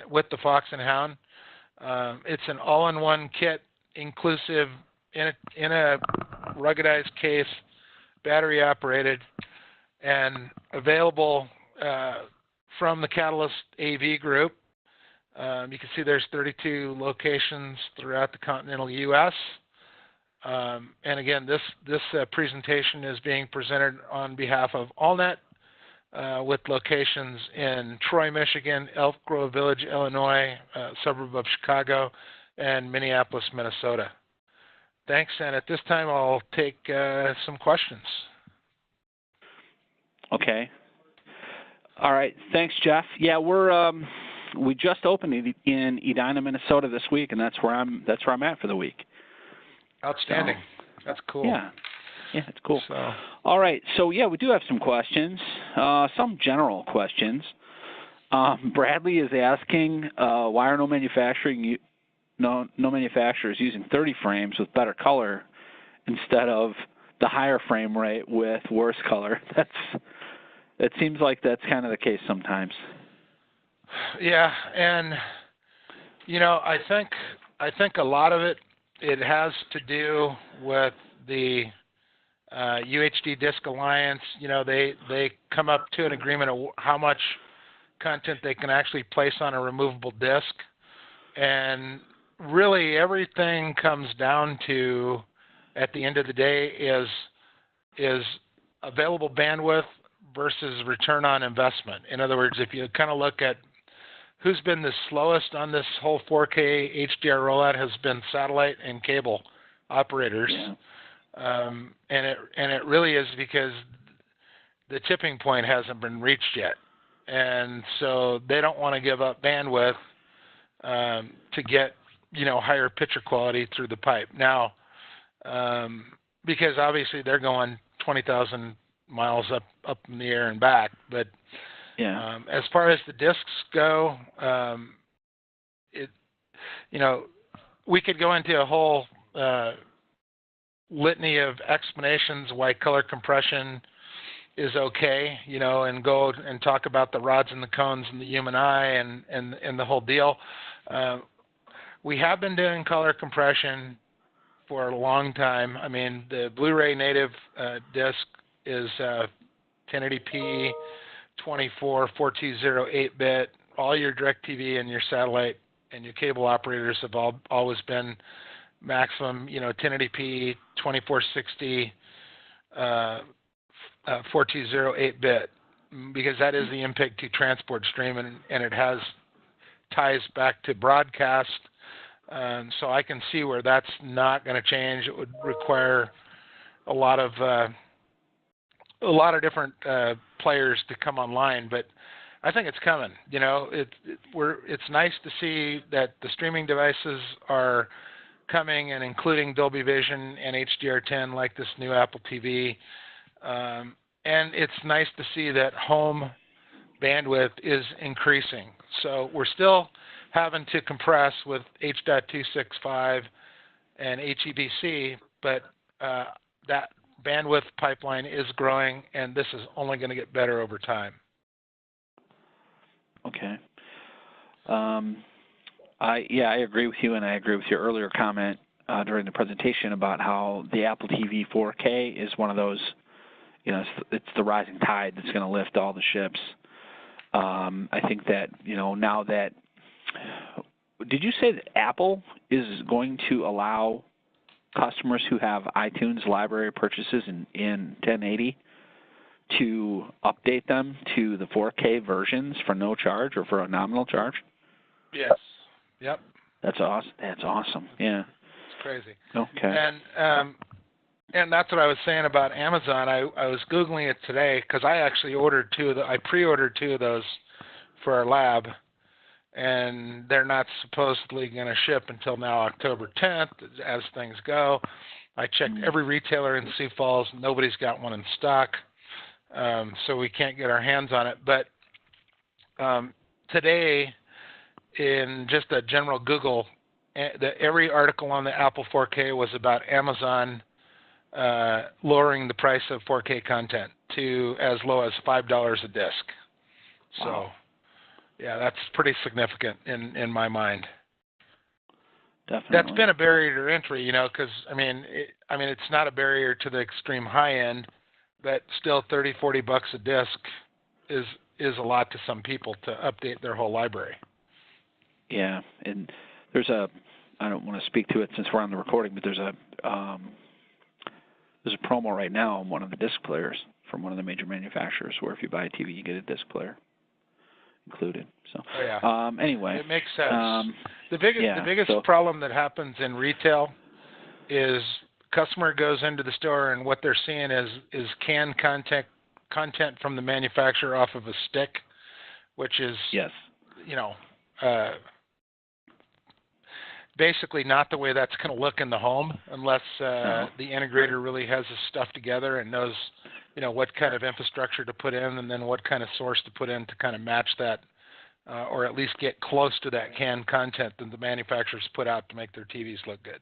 with the Fox and Hound. It's an all-in-one kit, inclusive in a ruggedized case, battery operated, and available from the Catalyst AV group. You can see there's 32 locations throughout the continental U.S. And again, this presentation is being presented on behalf of AllNet, with locations in Troy, Michigan, Elk Grove Village, Illinois, suburb of Chicago, and Minneapolis, Minnesota. Thanks, and at this time I'll take some questions. Okay. All right. Thanks, Jeff. Yeah, we just opened in Edina, Minnesota this week, and that's where I'm at for the week. Outstanding. So, that's cool. Yeah, it's cool. So. All right. So yeah, we do have some questions, some general questions. Bradley is asking why are no manufacturers using 30 frames with better color instead of the higher frame rate with worse color. It seems like that's kind of the case sometimes. Yeah, and I think a lot of it has to do with the UHD Disc Alliance. They come up to an agreement of how much content they can actually place on a removable disc, and really everything comes down to, at the end of the day, is available bandwidth versus return on investment. In other words, if you kind of look at who's been the slowest on this whole 4K HDR rollout, has been satellite and cable operators. Yeah. And it really is because the tipping point hasn't been reached yet. And so they don't want to give up bandwidth to get higher picture quality through the pipe. Now, because obviously they're going 20,000 miles up in the air and back, but yeah. As far as the discs go, we could go into a whole litany of explanations why color compression is okay, and go and talk about the rods and the cones and the human eye and the whole deal. We have been doing color compression for a long time. I mean, the Blu-ray native disc is 1080p, 24, 420, 8-bit. All your DirecTV and your satellite and your cable operators have always been maximum, 1080p, 2460, 4208-bit, because that is the MPEG-2 transport stream, and it has ties back to broadcast. So I can see where that's not going to change. It would require a lot of different players to come online, but I think it's coming. It's nice to see that the streaming devices are coming and including Dolby Vision and HDR10 like this new Apple TV. And it's nice to see that home bandwidth is increasing. So we're still having to compress with H.265 and HEVC, but that bandwidth pipeline is growing, and this is only going to get better over time. Okay. I agree with you, and I agree with your earlier comment during the presentation about how the Apple TV 4K is one of those, it's the rising tide that's going to lift all the ships. I think that, now that, did you say that Apple is going to allow customers who have iTunes library purchases in 1080 to update them to the 4K versions for no charge or for a nominal charge? Yes. Yep. That's awesome. That's awesome. Yeah. It's crazy. Okay. And that's what I was saying about Amazon. I was Googling it today because I actually I pre-ordered 2 of those for our lab, and they're not supposedly going to ship until now October 10th as things go. I checked every retailer in Sioux Falls. Nobody's got one in stock, so we can't get our hands on it. But today, in just a general Google, every article on the Apple 4K was about Amazon lowering the price of 4K content to as low as $5 a disc. So, wow. Yeah, that's pretty significant in my mind. Definitely. That's been a barrier to entry, because it's not a barrier to the extreme high end, but still $30-40 a disc is a lot to some people to update their whole library. Yeah, and there's I don't want to speak to it since we're on the recording, but there's a promo right now on one of the disc players from one of the major manufacturers where if you buy a TV, you get a disc player included. So, anyway, it makes sense. The biggest problem that happens in retail is customer goes into the store and what they're seeing is canned content from the manufacturer off of a stick, which is basically not the way that's going to look in the home unless the integrator really has his stuff together and knows, what kind of infrastructure to put in and then what kind of source to put in to kind of match that or at least get close to that canned content that the manufacturers put out to make their TVs look good.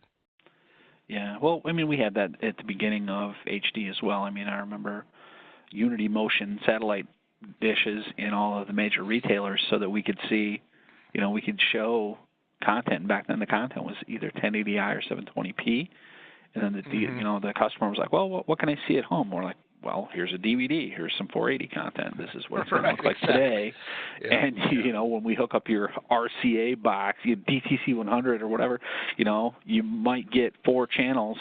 Yeah, well, we had that at the beginning of HD as well. I remember Unity Motion satellite dishes in all of the major retailers so that we could see, we could show content. Back then the content was either 1080i or 720p, and then the customer was like, well, what can I see at home? We're like, well, here's a DVD, here's some 480 content, this is what it's going to look like today. Yeah. And when we hook up your RCA box, DTC 100 or whatever, you might get 4 channels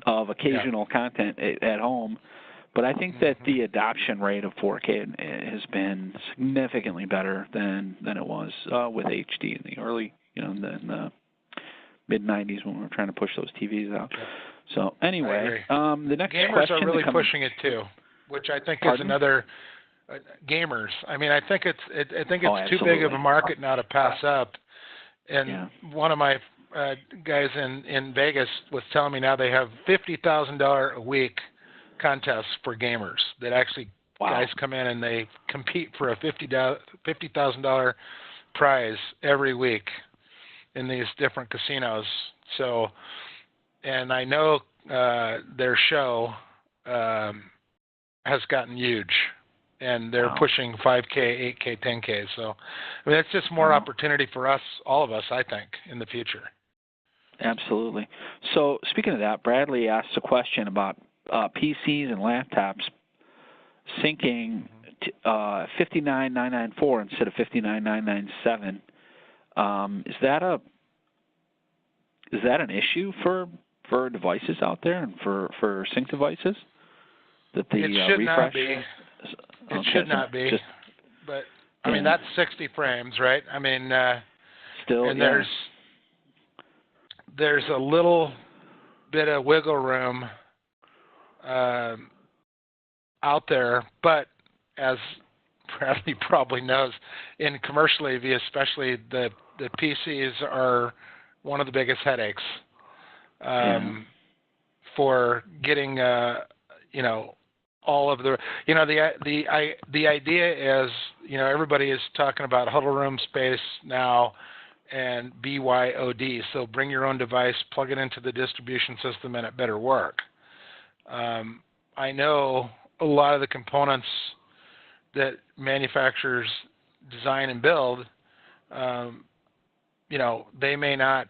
of occasional content at home. But I think that the adoption rate of 4K has been significantly better than it was with HD in the early, in the mid-90s when we were trying to push those TVs out. So anyway, the next gamers question are really pushing it too, which I think is another gamers. I think it's too big of a market now to pass up. And one of my guys in Vegas was telling me now they have $50,000 a week contests for gamers that actually guys come in and they compete for a $50,000 prize every week in these different casinos. So, and I know their show has gotten huge, and they're pushing 5K, 8K, 10K. So, that's just more opportunity for us, all of us, I think, in the future. Absolutely. So, speaking of that, Bradley asked a question about PCs and laptops syncing 59994 instead of 59997. Is is that an issue for devices out there and for sync devices? That the It should refresh? not be. It Okay, should so not be. just, But I mean, that's 60 frames, right? I mean, still, and yeah. there's a little bit of wiggle room out there, but as Bradley probably knows, in commercial AV, especially the PCs are one of the biggest headaches for getting all of the the idea is everybody is talking about huddle room space now and BYOD, so bring your own device, plug it into the distribution system, and it better work. I know a lot of the components that manufacturers design and build, they may not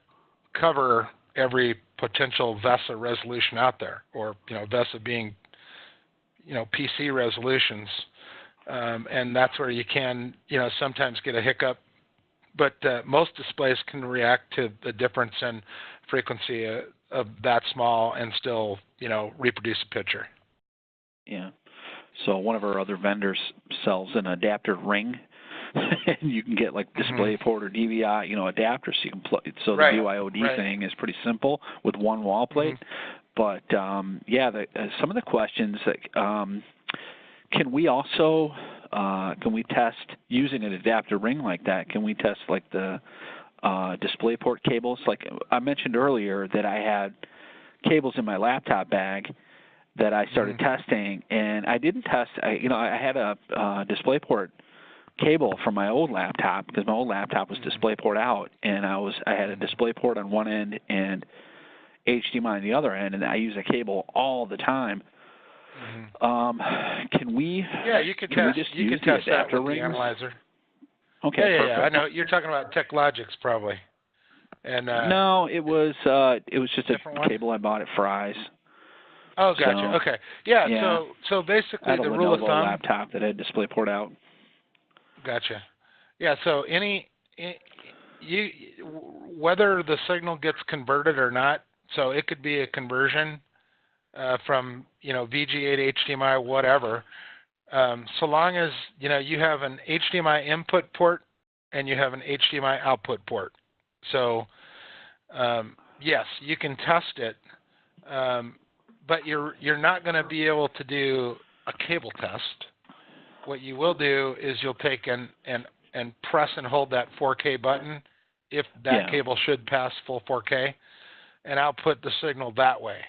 cover every potential VESA resolution out there, or VESA being PC resolutions, and that's where you can sometimes get a hiccup. But most displays can react to the difference in frequency of that small and still reproduce a picture. Yeah. So one of our other vendors sells an adapter ring, and you can get like DisplayPort or DVI, adapters. So you can plug. So the BYOD thing is pretty simple with one wall plate. But some of the questions that can we also can we test using an adapter ring like that? Can we test like the DisplayPort cables? Like I mentioned earlier that I had cables in my laptop bag that I started testing, and I didn't test. I had a DisplayPort cable from my old laptop because my old laptop was DisplayPort out, and I had a DisplayPort on one end and HDMI on the other end, and I use a cable all the time. Can we? Yeah, you can test. You can test that with the analyzer. Okay. Yeah. I know you're talking about TechLogix probably. And no, it was just a cable I bought at Fry's. Oh, gotcha. So, okay. Yeah. So basically, the rule of thumb. Laptop that had DisplayPort out. Gotcha. Yeah. So whether the signal gets converted or not, so it could be a conversion from VGA to HDMI, whatever. So long as you have an HDMI input port and you have an HDMI output port. So yes, you can test it. But you're not going to be able to do a cable test. What you will do is you'll take and press and hold that 4K button if that cable should pass full 4K, and output the signal that way.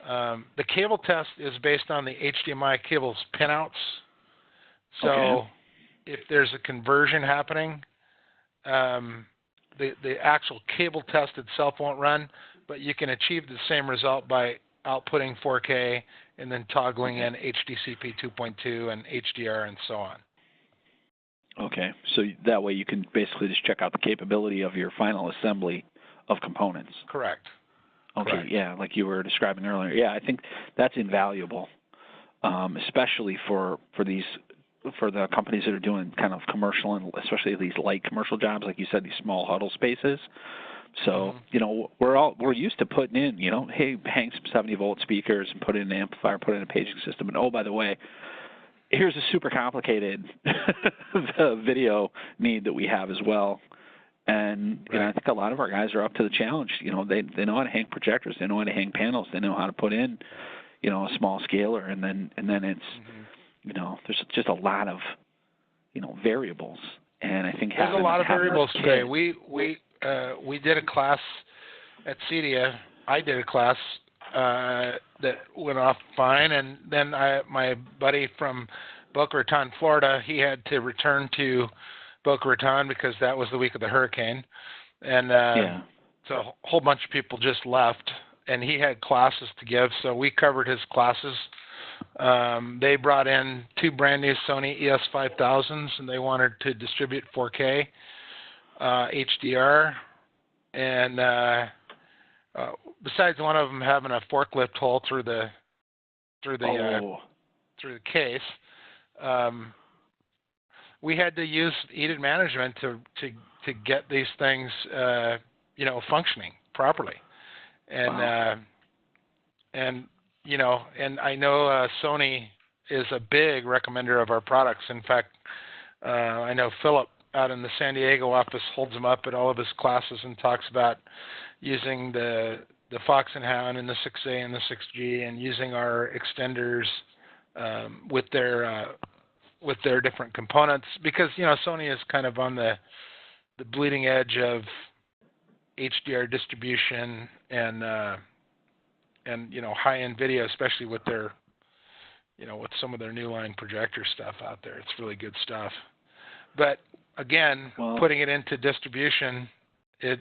The cable test is based on the HDMI cable's pinouts. So if there's a conversion happening, the actual cable test itself won't run, but you can achieve the same result by outputting 4K and then toggling in HDCP 2.2 and HDR and so on. Okay, so that way you can basically just check out the capability of your final assembly of components. Correct. Okay, Correct. Yeah, like you were describing earlier. Yeah, I think that's invaluable, especially for the companies that are doing kind of commercial and especially these light commercial jobs, like you said, these small huddle spaces. So, we're used to putting in, hey, hang some 70-volt speakers and put in an amplifier, put in a paging system. And, oh, by the way, here's a super complicated video need that we have as well. And I think a lot of our guys are up to the challenge. They know how to hang projectors. They know how to hang panels. They know how to put in, a small scaler. And then it's, there's just a lot of, variables. And I think there's a lot of variables today. We did a class at CEDIA. I did a class that went off fine, and then my buddy from Boca Raton, Florida, he had to return to Boca Raton because that was the week of the hurricane, and so a whole bunch of people just left, and he had classes to give, so we covered his classes. They brought in 2 brand new Sony ES5000s, and they wanted to distribute 4K. HDR, and besides one of them having a forklift hole through the case, we had to use EDIT management to get these things functioning properly. and Wow. and you know, and I know Sony is a big recommender of our products. In fact, I know Philip out in the San Diego office holds them up at all of his classes and talks about using the Fox and Hound and the 6A and the 6G and using our extenders with their different components, because you know Sony is kind of on the bleeding edge of HDR distribution and you know high-end video, especially with their with some of their new line projector stuff out there. It's really good stuff. But again, putting it into distribution, it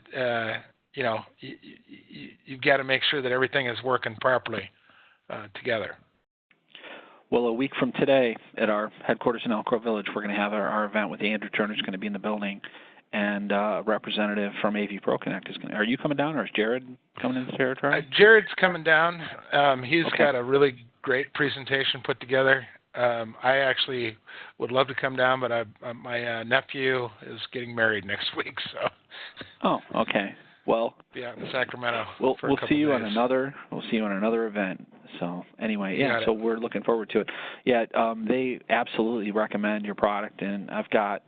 you've got to make sure that everything is working properly together. Well, a week from today at our headquarters in Elk Grove Village, we're going to have our event with Andrew Turner's going to be in the building, and a representative from AV Pro Connect is going to. Are you coming down, or is Jared coming into the territory? Jared's coming down. He's got a really great presentation put together. I actually would love to come down, but my nephew is getting married next week, so. Oh, okay. Well, yeah, in Sacramento. We'll see you on another. We'll see you on another event. So anyway, yeah. So we're looking forward to it. Yeah, they absolutely recommend your product, and I've got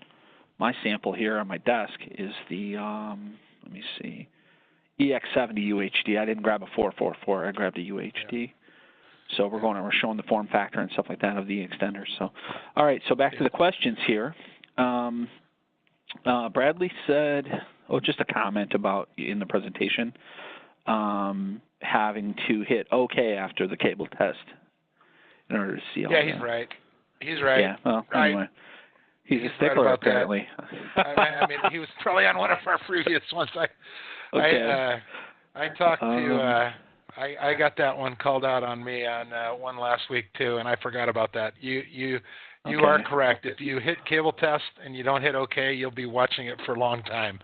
my sample here on my desk. Is the let me see, EX70 UHD. I didn't grab a 444. I grabbed a UHD. Yeah. So we're showing the form factor and stuff like that of the extenders. So, all right. So back to the questions here. Bradley said, just a comment about in the presentation, having to hit OK after the cable test in order to see all that. Yeah, he's right. He's right. Yeah, well, anyway. He's a stickler, right apparently. I mean, he was probably on one of our previous ones. I talked to, I got that one called out on me on one last week, too, and I forgot about that. You are correct. If you hit cable test and you don't hit OK, you'll be watching it for a long time.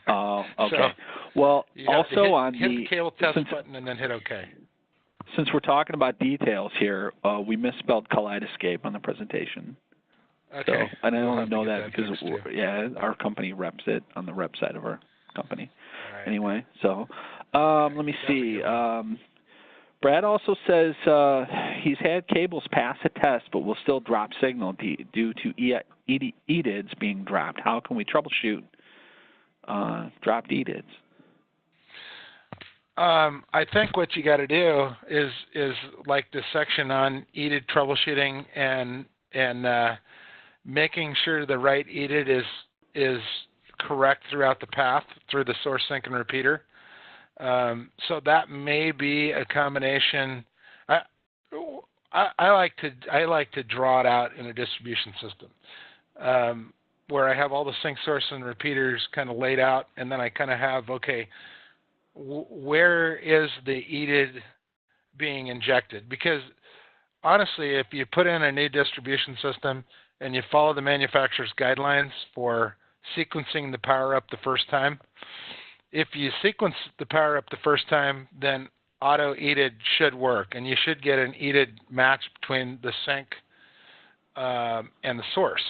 Oh, okay. So well, also hit the cable test button and then hit OK. Since we're talking about details here, we misspelled Kaleidoscape on the presentation. Okay. So, and I only know that because, our company reps it on the rep side of our company. Right. Anyway, so let me see. Brad also says he's had cables pass a test but will still drop signal due to EDIDs being dropped. How can we troubleshoot dropped EDIDs? I think what you got to do is like the section on EDID troubleshooting and making sure the right EDID is correct throughout the path through the source sync and repeater. So that may be a combination. I like to draw it out in a distribution system where I have all the sync source and repeaters kind of laid out, and then I kind of have where is the EDID being injected? Because honestly, if you put in a new distribution system and you follow the manufacturer's guidelines for sequencing the power up the first time, if you sequence the power up the first time, then auto EDID should work, and you should get an EDID match between the sync and the source.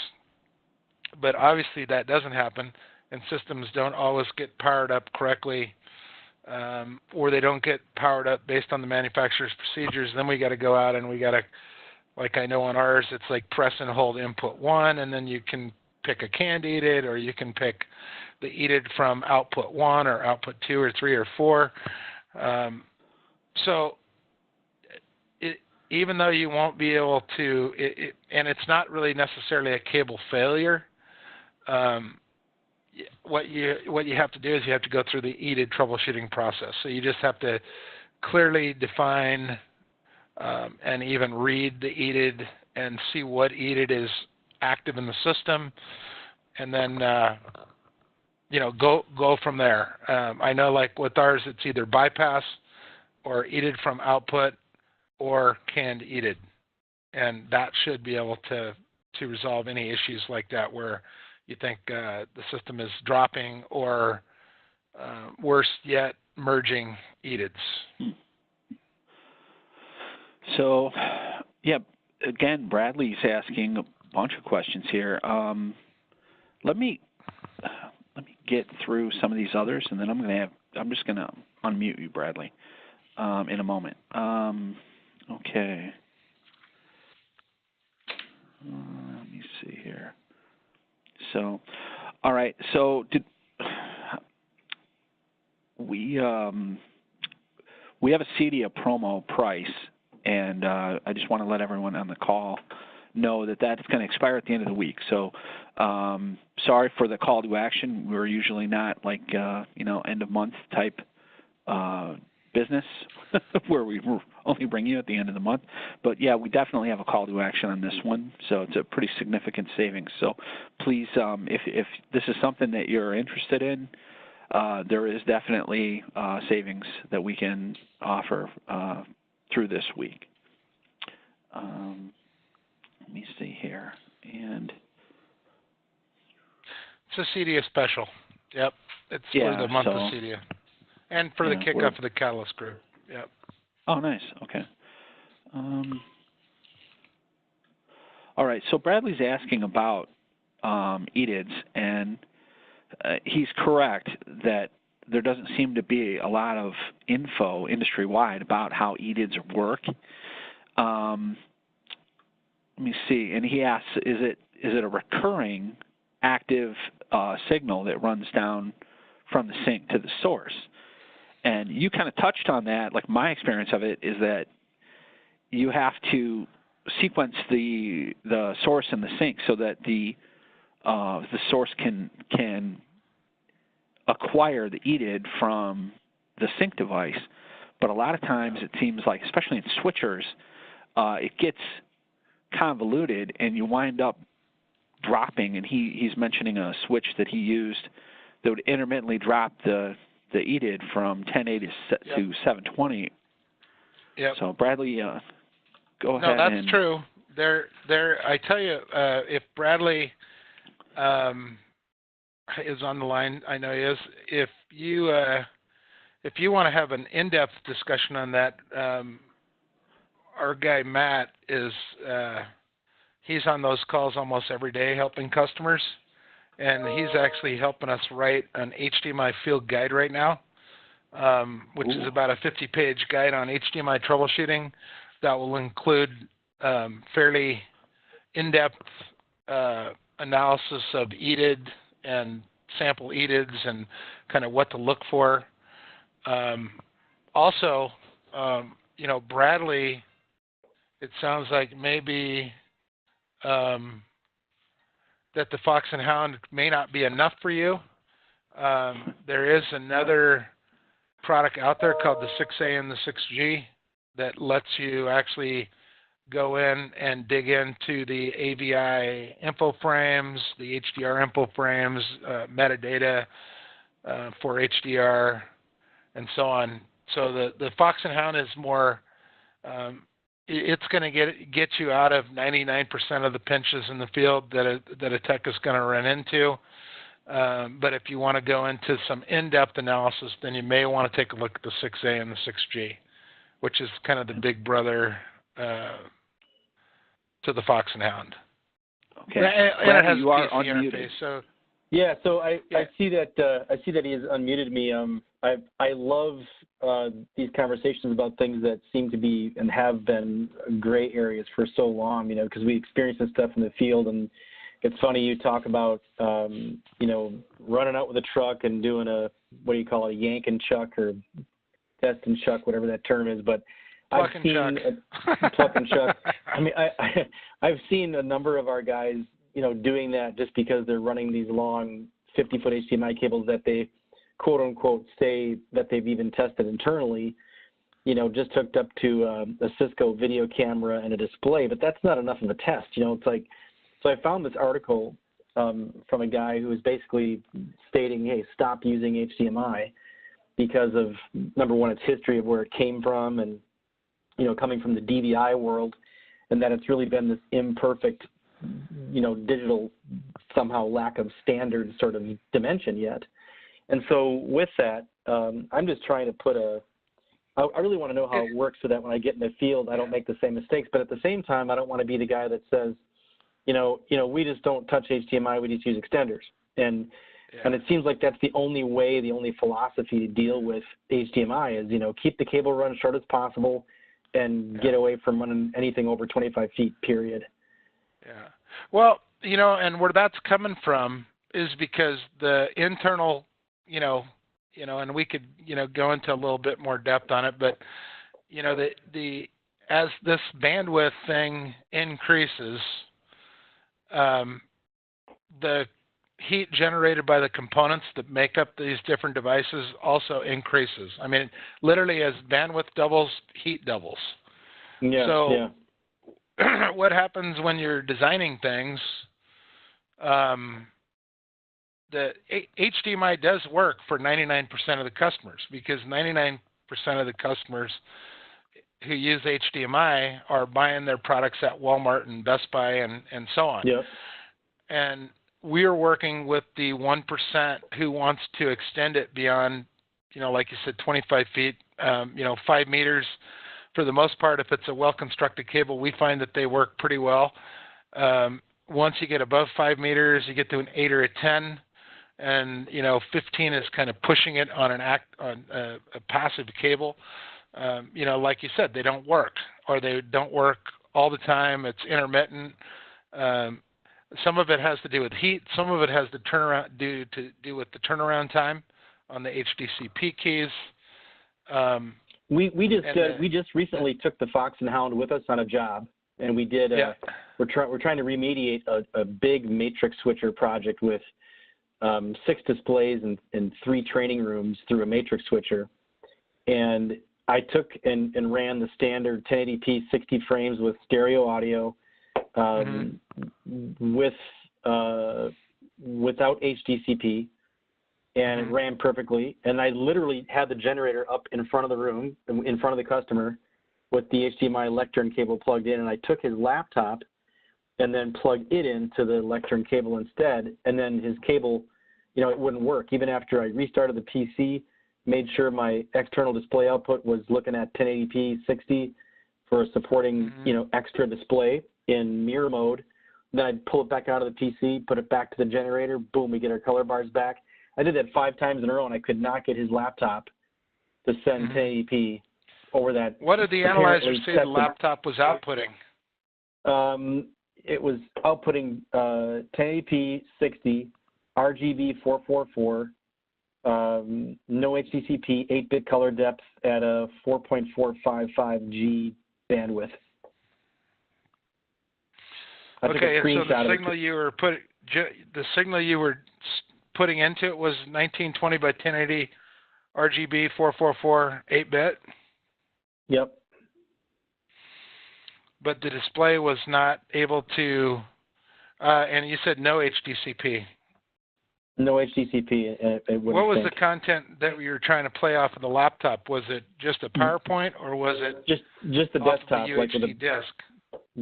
But obviously that doesn't happen, and systems don't always get powered up correctly, or they don't get powered up based on the manufacturer's procedures. Then we got to go out and we got to, like I know on ours, it's like press and hold input 1, and then you can pick a canned EDID, or you can pick the EDID from output 1 or output 2 or 3 or 4. So even though you won't be able to, and it's not really necessarily a cable failure, what you have to do is you have to go through the EDID troubleshooting process. So you just have to clearly define and even read the EDID and see what EDID is active in the system, and then go from there. I know, like with ours, it's either bypass or EDID from output or canned EDID, and that should be able to resolve any issues like that where you think the system is dropping or worse yet, merging EDIDs. So, again, Bradley's asking a bunch of questions here. Let me get through some of these others, and then I'm just gonna unmute you, Bradley, in a moment. Okay. Let me see here. So, all right. So we have a CEDIA promo price, and I just want to let everyone on the call know that that's going to expire at the end of the week. So, sorry for the call to action. We're usually not like end of month type business where we only bring you at the end of the month. But yeah, we definitely have a call to action on this one. So it's a pretty significant savings. So please, if this is something that you're interested in, there is definitely savings that we can offer through this week. Let me see here. And it's a CEDIA special. Yep. It's for the month of CEDIA. And for the kickoff of the Catalyst group. Yep. Oh, nice. Okay. All right. So Bradley's asking about EDIDs, and he's correct that there doesn't seem to be a lot of info industry-wide about how EDIDs work. Let me see. And he asks, is it a recurring active signal that runs down from the sink to the source? And you kind of touched on that. Like, my experience of it is that you have to sequence the source and the sink so that the source can acquire the EDID from the sink device. But a lot of times it seems like, especially in switchers, it gets convoluted and you wind up dropping. And he's mentioning a switch that he used that would intermittently drop the EDID from 1080 to 720. Yep. So Bradley, go ahead. No, that's true. I tell you, if Bradley is on the line, I know he is. If you want to have an in-depth discussion on that, our guy Matt is he's on those calls almost every day helping customers. And he's actually helping us write an HDMI field guide right now, which is about a 50-page guide on HDMI troubleshooting that will include fairly in-depth analysis of EDID and sample EDIDs and kind of what to look for. Also, Bradley, it sounds like maybe that the Fox and Hound may not be enough for you. There is another product out there called the 6A and the 6G that lets you actually go in and dig into the AVI info frames, the HDR info frames, metadata for HDR, and so on. So the Fox and Hound is more it's going to get you out of 99% of the pinches in the field that a tech is going to run into. But if you want to go into some in-depth analysis, then you may want to take a look at the 6A and the 6G, which is kind of the big brother to the Fox and Hound. Okay. And it has a PC interface. So yeah. So I see that he has unmuted me. I love these conversations about things that seem to be and have been gray areas for so long, because we experience this stuff in the field. And it's funny you talk about, running out with a truck and doing a yank and chuck or test and chuck, whatever that term is. But pluck and chuck. I mean, I've seen a number of our guys, doing that just because they're running these long 50-foot HDMI cables that they quote unquote say that they've even tested internally, just hooked up to a Cisco video camera and a display, but that's not enough of a test. It's like, so I found this article from a guy who was basically stating, hey, stop using HDMI because of, number one, its history of where it came from and, coming from the DVI world, and that it's really been this imperfect, digital somehow lack of standard sort of dimension yet. And so with that, I'm just trying to put I really want to know how it works so that when I get in the field, I don't make the same mistakes. But at the same time, I don't want to be the guy that says, we just don't touch HDMI, we just use extenders. And Yeah. And it seems like that's the only way, the only philosophy to deal with HDMI is, keep the cable run short as possible and get away from running anything over 25 feet, period. Yeah. Well, and where that's coming from is because the internal, and we could, go into a little bit more depth on it, but, as this bandwidth thing increases, the heat generated by the components that make up these different devices also increases. I mean, literally as bandwidth doubles, heat doubles. Yeah. So what happens when you're designing things, the HDMI does work for 99% of the customers, because 99% of the customers who use HDMI are buying their products at Walmart and Best Buy and so on. Yep. And we're working with the 1% who wants to extend it beyond, like you said, 25 feet, 5 meters. For the most part, if it's a well-constructed cable, we find that they work pretty well. Once you get above 5 meters, you get to an 8 or a 10, and 15 is kind of pushing it on a passive cable. Like you said, they don't work, or they don't work all the time. It's intermittent. Some of it has to do with heat. Some of it has to do with the turnaround time on the HDCP keys. We just recently took the Fox and Hound with us on a job, and we did. We're trying to remediate a big matrix switcher project with 6 displays and 3 training rooms through a matrix switcher, and I took and ran the standard 1080p 60 frames with stereo audio, without HDCP, and it ran perfectly. And I literally had the generator up in front of the room, in front of the customer, with the HDMI lectern cable plugged in. And I took his laptop and then plugged it into the lectern cable instead. And then his cable, it wouldn't work. Even after I restarted the PC, made sure my external display output was looking at 1080p 60 for supporting, extra display in mirror mode. Then I'd pull it back out of the PC, put it back to the generator, boom, we get our color bars back. I did that 5 times in a row, and I could not get his laptop to send 1080p over that. What did the analyzer say the laptop was outputting? It was outputting 1080p 60, RGB 444, no HDCP, 8-bit color depth at a 4.455G bandwidth. Okay, so the signal you were putting into it was 1920 by 1080 RGB 444 8-bit? Yep. But the display was not able to, and you said no HDCP. No HDCP. What was the content that you were trying to play off of the laptop? Was it just a PowerPoint, or was it just the desktop, the UHD disk?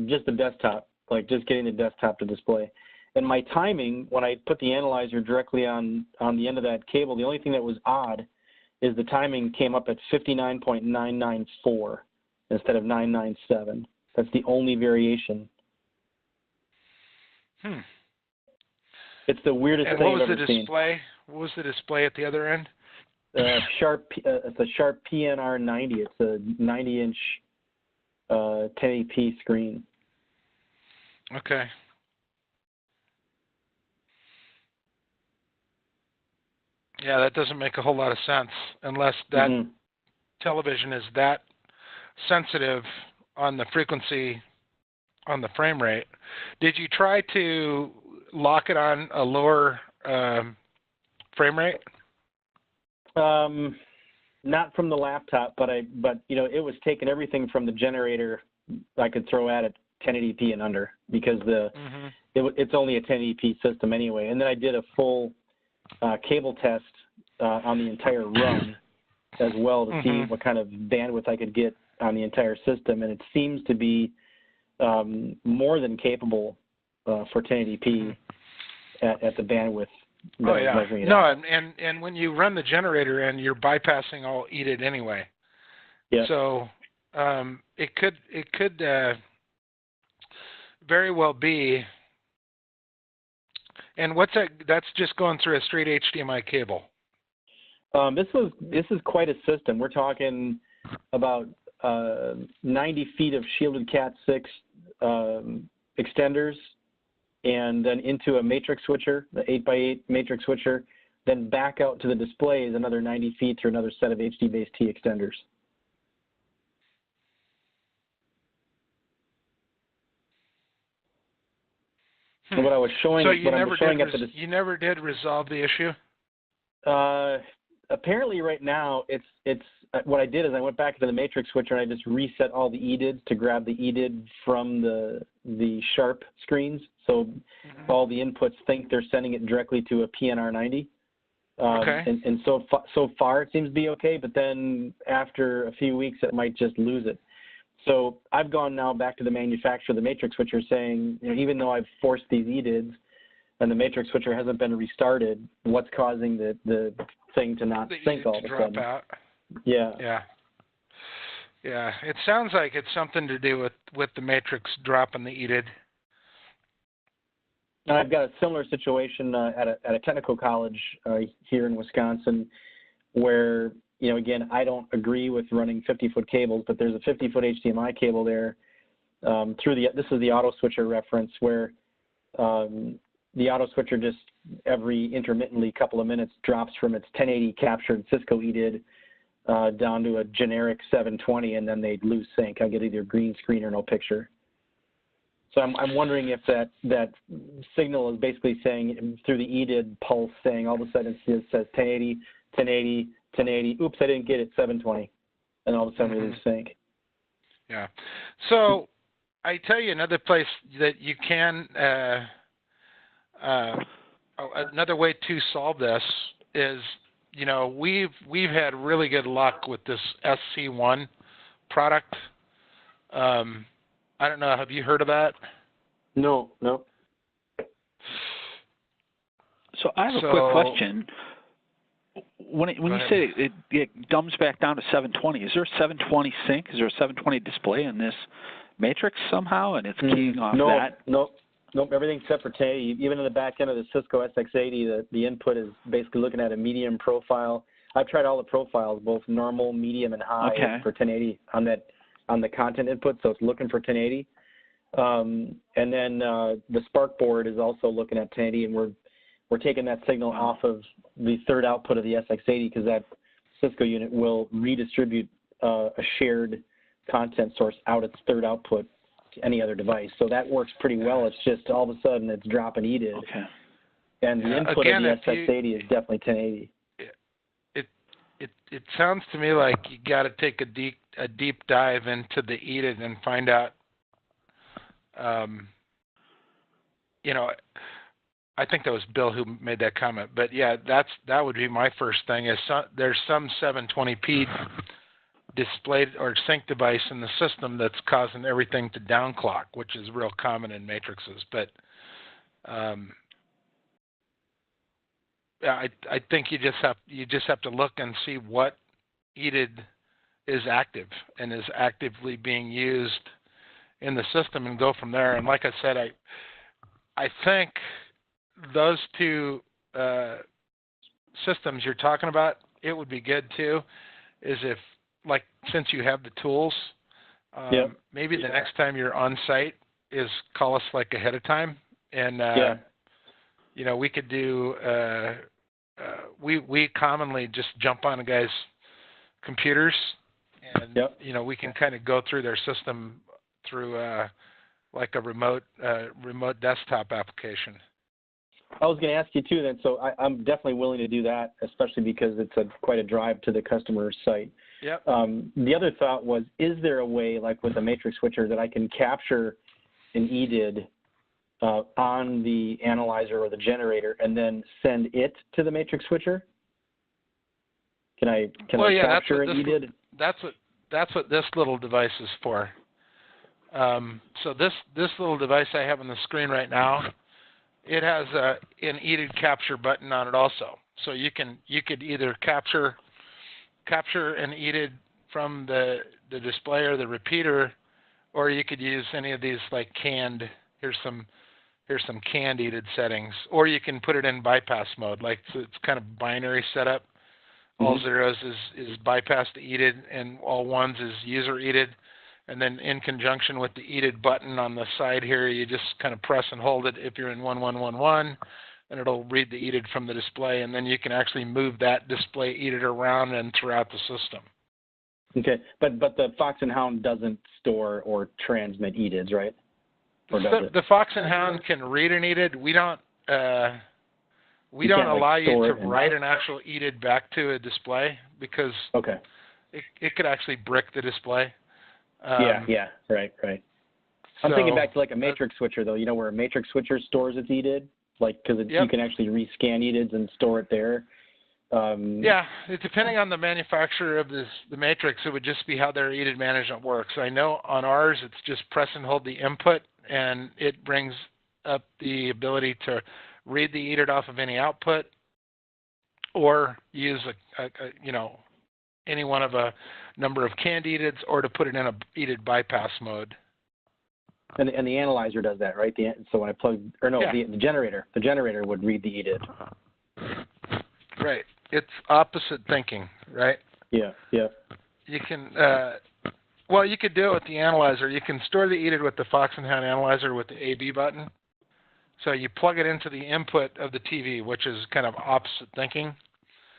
Just the desktop, like just getting the desktop to display. And my timing, when I put the analyzer directly on the end of that cable, the only thing that was odd is the timing came up at 59.994 instead of 997. That's the only variation. It's the weirdest thing I've ever seen. What was the display at the other end? It's a Sharp PNR 90. It's a 90-inch 1080p screen. Okay. Yeah, that doesn't make a whole lot of sense unless that television is that sensitive on the frequency, on the frame rate. Did you try to lock it on a lower frame rate? Not from the laptop, but it was taking everything from the generator I could throw at it 1080p and under, because it's only a 1080p system anyway. And then I did a full cable test on the entire run as well to see what kind of bandwidth I could get on the entire system, and it seems to be more than capable for 1080p at the bandwidth. Oh yeah, and when you run the generator in, you're bypassing all EDIT anyway. Yeah. So it could very well be. And what's that? That's just going through a straight HDMI cable. This is quite a system. We're talking about 90 feet of shielded Cat6 extenders, and then into a matrix switcher, the 8x8 matrix switcher, then back out to the display is another 90 feet through another set of HD-based T extenders. And what I was showing, so you never did resolve the issue? Apparently, right now, it's what I did is I went back into the matrix switcher and I just reset all the EDIDs to grab the EDID from the Sharp screens. So all the inputs think they're sending it directly to a PNR 90. Okay. And so far it seems to be okay, but then after a few weeks it might just lose it. So I've gone now back to the manufacturer of the matrix switcher saying, even though I've forced these EDIDs and the matrix switcher hasn't been restarted, what's causing the thing to not sync all of a sudden? Drop out. Yeah. Yeah. Yeah. It sounds like it's something to do with the matrix dropping the EDID. I've got a similar situation at a technical college here in Wisconsin where, again, I don't agree with running 50-foot cables, but there's a 50-foot HDMI cable there this is the auto switcher reference where the auto switcher just every intermittently couple of minutes drops from its 1080 captured Cisco EDID down to a generic 720, and then they lose sync. I get either green screen or no picture. So I'm wondering if that signal is basically saying through the EDID pulse saying all of a sudden it says 1080, 1080, 1080. Oops, I didn't get it 720, and all of a sudden we lose sync. Yeah. So I tell you another place that you can another way to solve this is we've had really good luck with this SC1 product. I don't know. Have you heard of that? No. So I have a quick question. When you say it dumbs back down to 720, is there a 720 sync? Is there a 720 display in this matrix somehow, and it's keying off that? Nope. Everything's set for 1080. Even in the back end of the Cisco SX80, the input is basically looking at a medium profile. I've tried all the profiles, both normal, medium, and high for 1080 on the content input, so it's looking for 1080. And then the Spark board is also looking at 1080, and we're taking that signal off of the third output of the SX80 because that Cisco unit will redistribute a shared content source out its third output to any other device. So that works pretty well. It's just all of a sudden it's dropping EDID. Okay. And the input of the SX80 is definitely 1080. It sounds to me like you got to take a deep dive into the EDID and find out. I think that was Bill who made that comment. But yeah, that would be my first thing. Is there's some 720p displayed or sync device in the system that's causing everything to downclock, which is real common in matrices. But I think you just have to look and see what EDID is active and is actively being used in the system and go from there. And like I said, I think those two systems you're talking about, it would be good too, is if, like, since you have the tools, maybe the next time you're on site is call us like ahead of time, and we could do. We commonly just jump on a guy's computers, and we can kind of go through their system through like a remote desktop application. I was going to ask you too then, so I'm definitely willing to do that, especially because it's quite a drive to the customer's site. Yep. The other thought was, is there a way, like with a matrix switcher, that I can capture an EDID on the analyzer or the generator and then send it to the matrix switcher? Can I capture an EDID? That's what this little device is for. So this little device I have on the screen right now, it has an EDID capture button on it also. So you could either capture an EDID from the display or the repeater, or you could use any of these like canned. Here's some here's some canned EATed settings, or you can put it in bypass mode, like so it's kind of binary setup. All zeros is bypass to EATed, and all ones is user EATed. And then in conjunction with the EATed button on the side here, you just kind of press and hold it if you're in 1111, and it'll read the EATed from the display, and then you can actually move that display EATed around and throughout the system. Okay, but the Fox and Hound doesn't store or transmit EATeds, right? Or does it? The Fox and Hound can read an EATed. We don't allow you to write an actual EATed back to a display because it could actually brick the display. Yeah, right. I'm thinking back to like a matrix switcher, though. You know where a matrix switcher stores its EATed, like because you can actually rescan EATeds and store it there. Yeah, depending on the manufacturer of the matrix, it would just be how their EATed management works. I know on ours, it's just press and hold the input, and it brings up the ability to read the EATed off of any output, or use any one of a number of canned EATeds, or to put it in a EATed bypass mode. And the analyzer does that, right? So when I plug, the generator would read the EATed. Right. It's opposite thinking, right? Yeah. You can, you could do it with the analyzer. You can store the EATed with the Fox and Hound analyzer with the AB button. So you plug it into the input of the TV, which is kind of opposite thinking.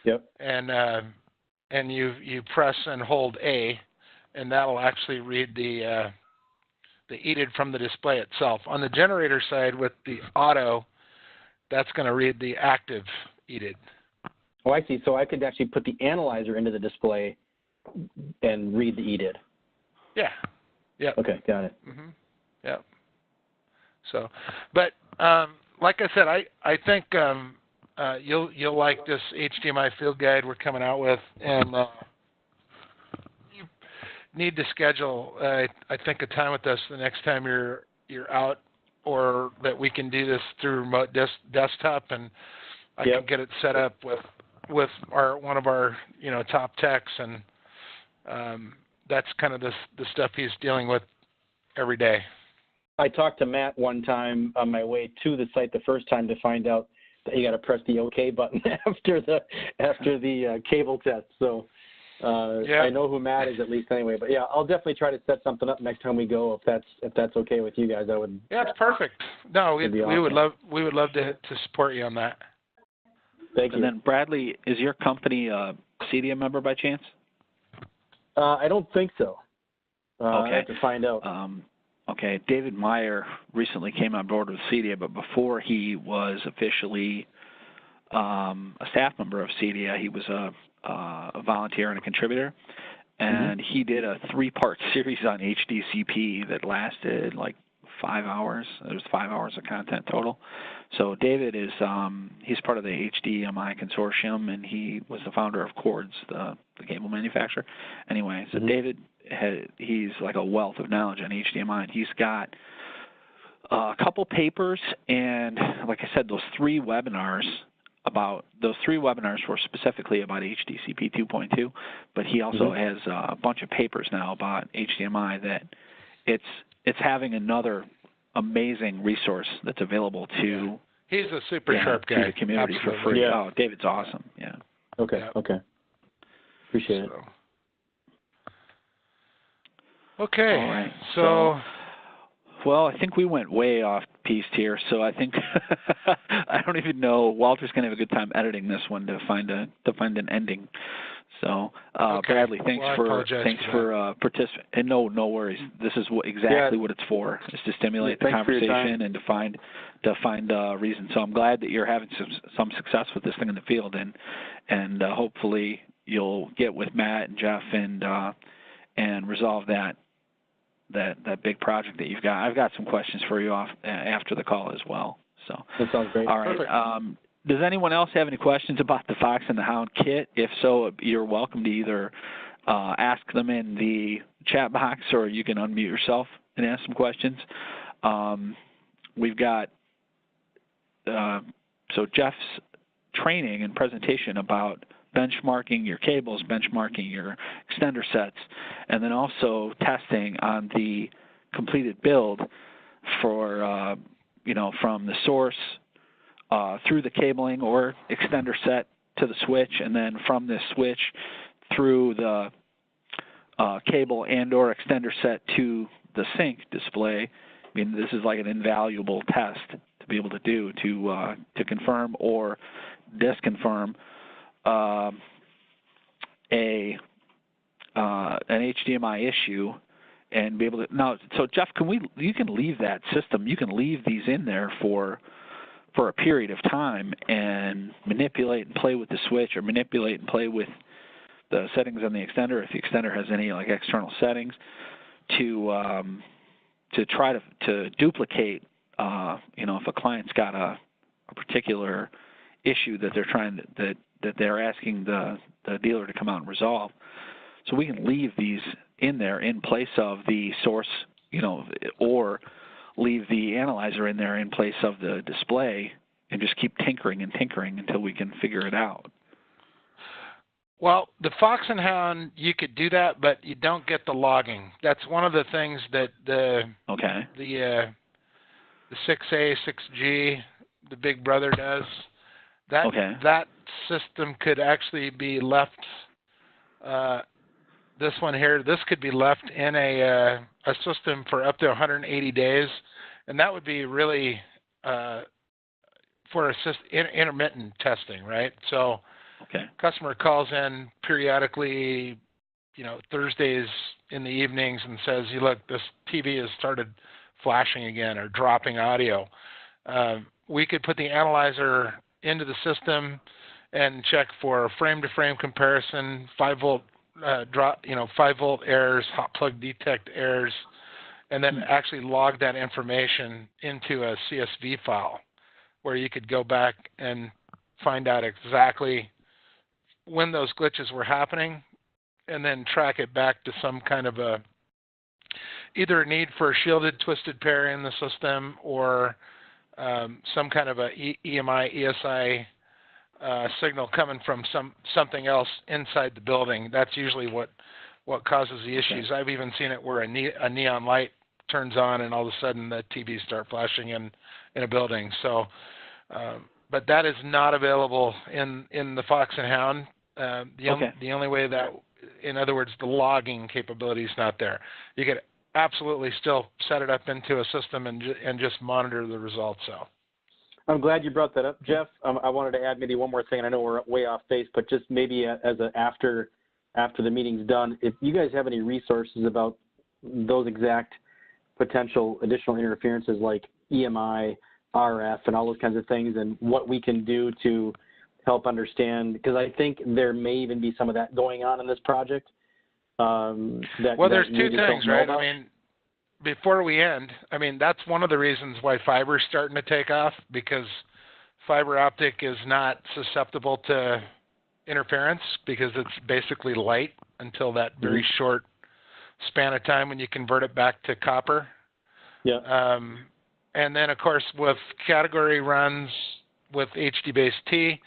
Yep. And you press and hold A, and that'll actually read the EATed from the display itself. On the generator side with the auto, that's going to read the active EATed. Oh, I see. So I could actually put the analyzer into the display and read the EATed. Yeah. Yeah. Okay, got it. Yeah. So, but like I said, I think you'll like this HDMI field guide we're coming out with, and you need to schedule I think a time with us the next time you're out, or that we can do this through remote desktop, and I can get it set up with one of our top techs, and that's kind of the stuff he's dealing with every day. I talked to Matt one time on my way to the site the first time to find out that you got to press the OK button after the cable test. So I know who Matt is at least anyway. But yeah, I'll definitely try to set something up next time we go if that's okay with you guys. I would. Yeah, it's perfect. No, we would love to support you on that. Thank you. And then Bradley, is your company a CEDIA member by chance? I don't think so. Okay. I have to find out. Okay, David Meyer recently came on board with CEDIA, but before he was officially a staff member of CEDIA, he was a volunteer and a contributor, and he did a 3-part series on HDCP that lasted like 5 hours. There's 5 hours of content total. So David is he's part of the HDMI consortium, and he was the founder of Cords, the cable manufacturer. Anyway, so David he's like a wealth of knowledge on HDMI, and he's got a couple papers, and like I said, those 3 webinars were specifically about HDCP 2.2, but he also has a bunch of papers now about HDMI that it's having another amazing resource that's available to he's a super sharp guy to the community for free. Yeah. Oh, David's awesome. Yeah. Okay. Appreciate it. Okay. All right. So well, I think we went way off piste here, so I think I don't even know. Walter's going to have a good time editing this one to find an ending. So, Bradley, thanks for participating. And no worries. This is exactly what it's for: is to stimulate the conversation and to find reason. So I'm glad that you're having some success with this thing in the field, and hopefully you'll get with Matt and Jeff and resolve that big project that you've got. I've got some questions for you after the call as well. So that sounds great. All right. Does anyone else have any questions about the Fox and the Hound kit? If so, you're welcome to either ask them in the chat box, or you can unmute yourself and ask some questions. We've got so Jeff's training and presentation about benchmarking your cables, benchmarking your extender sets, and then also testing on the completed build for from the source through the cabling or extender set to the switch, and then from the switch through the cable and or extender set to the sync display. I mean, this is like an invaluable test to be able to do to confirm or disconfirm an HDMI issue and be able to now. So Jeff, you can leave that system. You can leave these in there for a period of time and manipulate and play with the switch, or manipulate and play with the settings on the extender if the extender has any like external settings to try to duplicate. If a client's got a particular issue that they're trying that they're asking the dealer to come out and resolve. So we can leave these in there in place of the source, or leave the analyzer in there in place of the display and just keep tinkering and tinkering until we can figure it out. Well, the Fox and Hound, you could do that, but you don't get the logging. That's one of the things that the 6A, 6G, the Big Brother does. That system could actually be left. This one here, this could be left in a system for up to 180 days, and that would be really for intermittent testing, right? So, customer calls in periodically, Thursdays in the evenings and says, look, this TV has started flashing again or dropping audio. We could put the analyzer into the system and check for frame-to-frame comparison, 5-volt drop, 5-volt errors, hot plug detect errors, and then actually log that information into a CSV file where you could go back and find out exactly when those glitches were happening, and then track it back to some kind of either a need for a shielded twisted pair in the system, or some kind of a EMI, ESI signal coming from something else inside the building. That's usually what causes the issues. I've even seen it where a neon light turns on and all of a sudden the TVs start flashing in a building. So, but that is not available in the Fox and Hound. The only way that, in other words, the logging capability is not there. You could absolutely still set it up into a system and just monitor the results. So, I'm glad you brought that up, Jeff. I wanted to add maybe one more thing. I know we're way off base, but just maybe as after the meeting's done, if you guys have any resources about those exact potential additional interferences like EMI, RF, and all those kinds of things, and what we can do to help understand, because I think there may even be some of that going on in this project. There's two things, right? I mean, before we end, that's one of the reasons why fiber is starting to take off, because fiber optic is not susceptible to interference because it's basically light until that very short span of time when you convert it back to copper. Yeah. And then, of course, with category runs with HD-based T,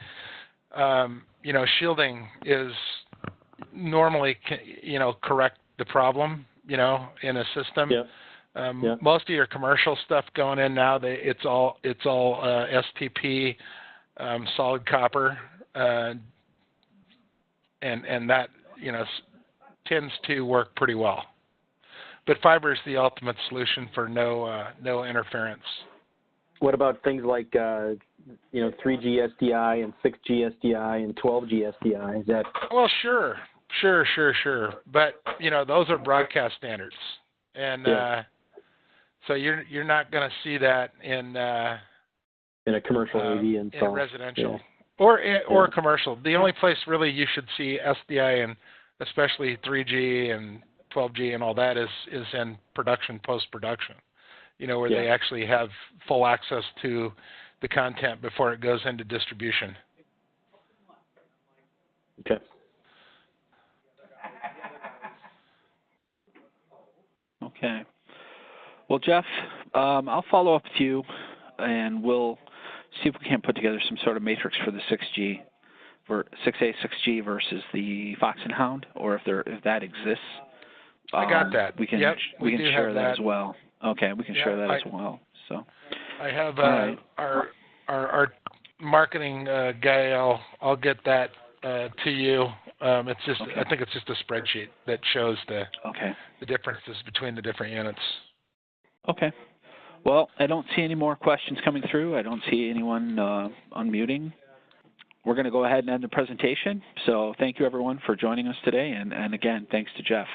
shielding is normally, correct the problem, in a system. Yeah. Most of your commercial stuff going in now, it's all STP, solid copper, and that tends to work pretty well. But fiber is the ultimate solution for no interference. What about things like 3G SDI and 6G SDI and 12G SDI? Is that? Well, sure. But those are broadcast standards, and so you're not going to see that in a commercial AV install, in residential or commercial. The only place really you should see SDI and especially 3G and 12G and all that is in production, post-production, where they actually have full access to the content before it goes into distribution. Okay. Okay. Well, Jeff, I'll follow up with you, and we'll see if we can't put together some sort of matrix for the 6G, for 6A, 6G versus the Fox and Hound, or if that exists. I got that. We can share that as well. Okay, we can share that as well. So I have All right. our marketing guy. I'll get that to you. It's just Okay. I think it's just a spreadsheet that shows the Okay. differences between the different units. Okay. Well, I don't see any more questions coming through. I don't see anyone unmuting. We're going to go ahead and end the presentation. So thank you, everyone, for joining us today. And again, thanks to Jeff.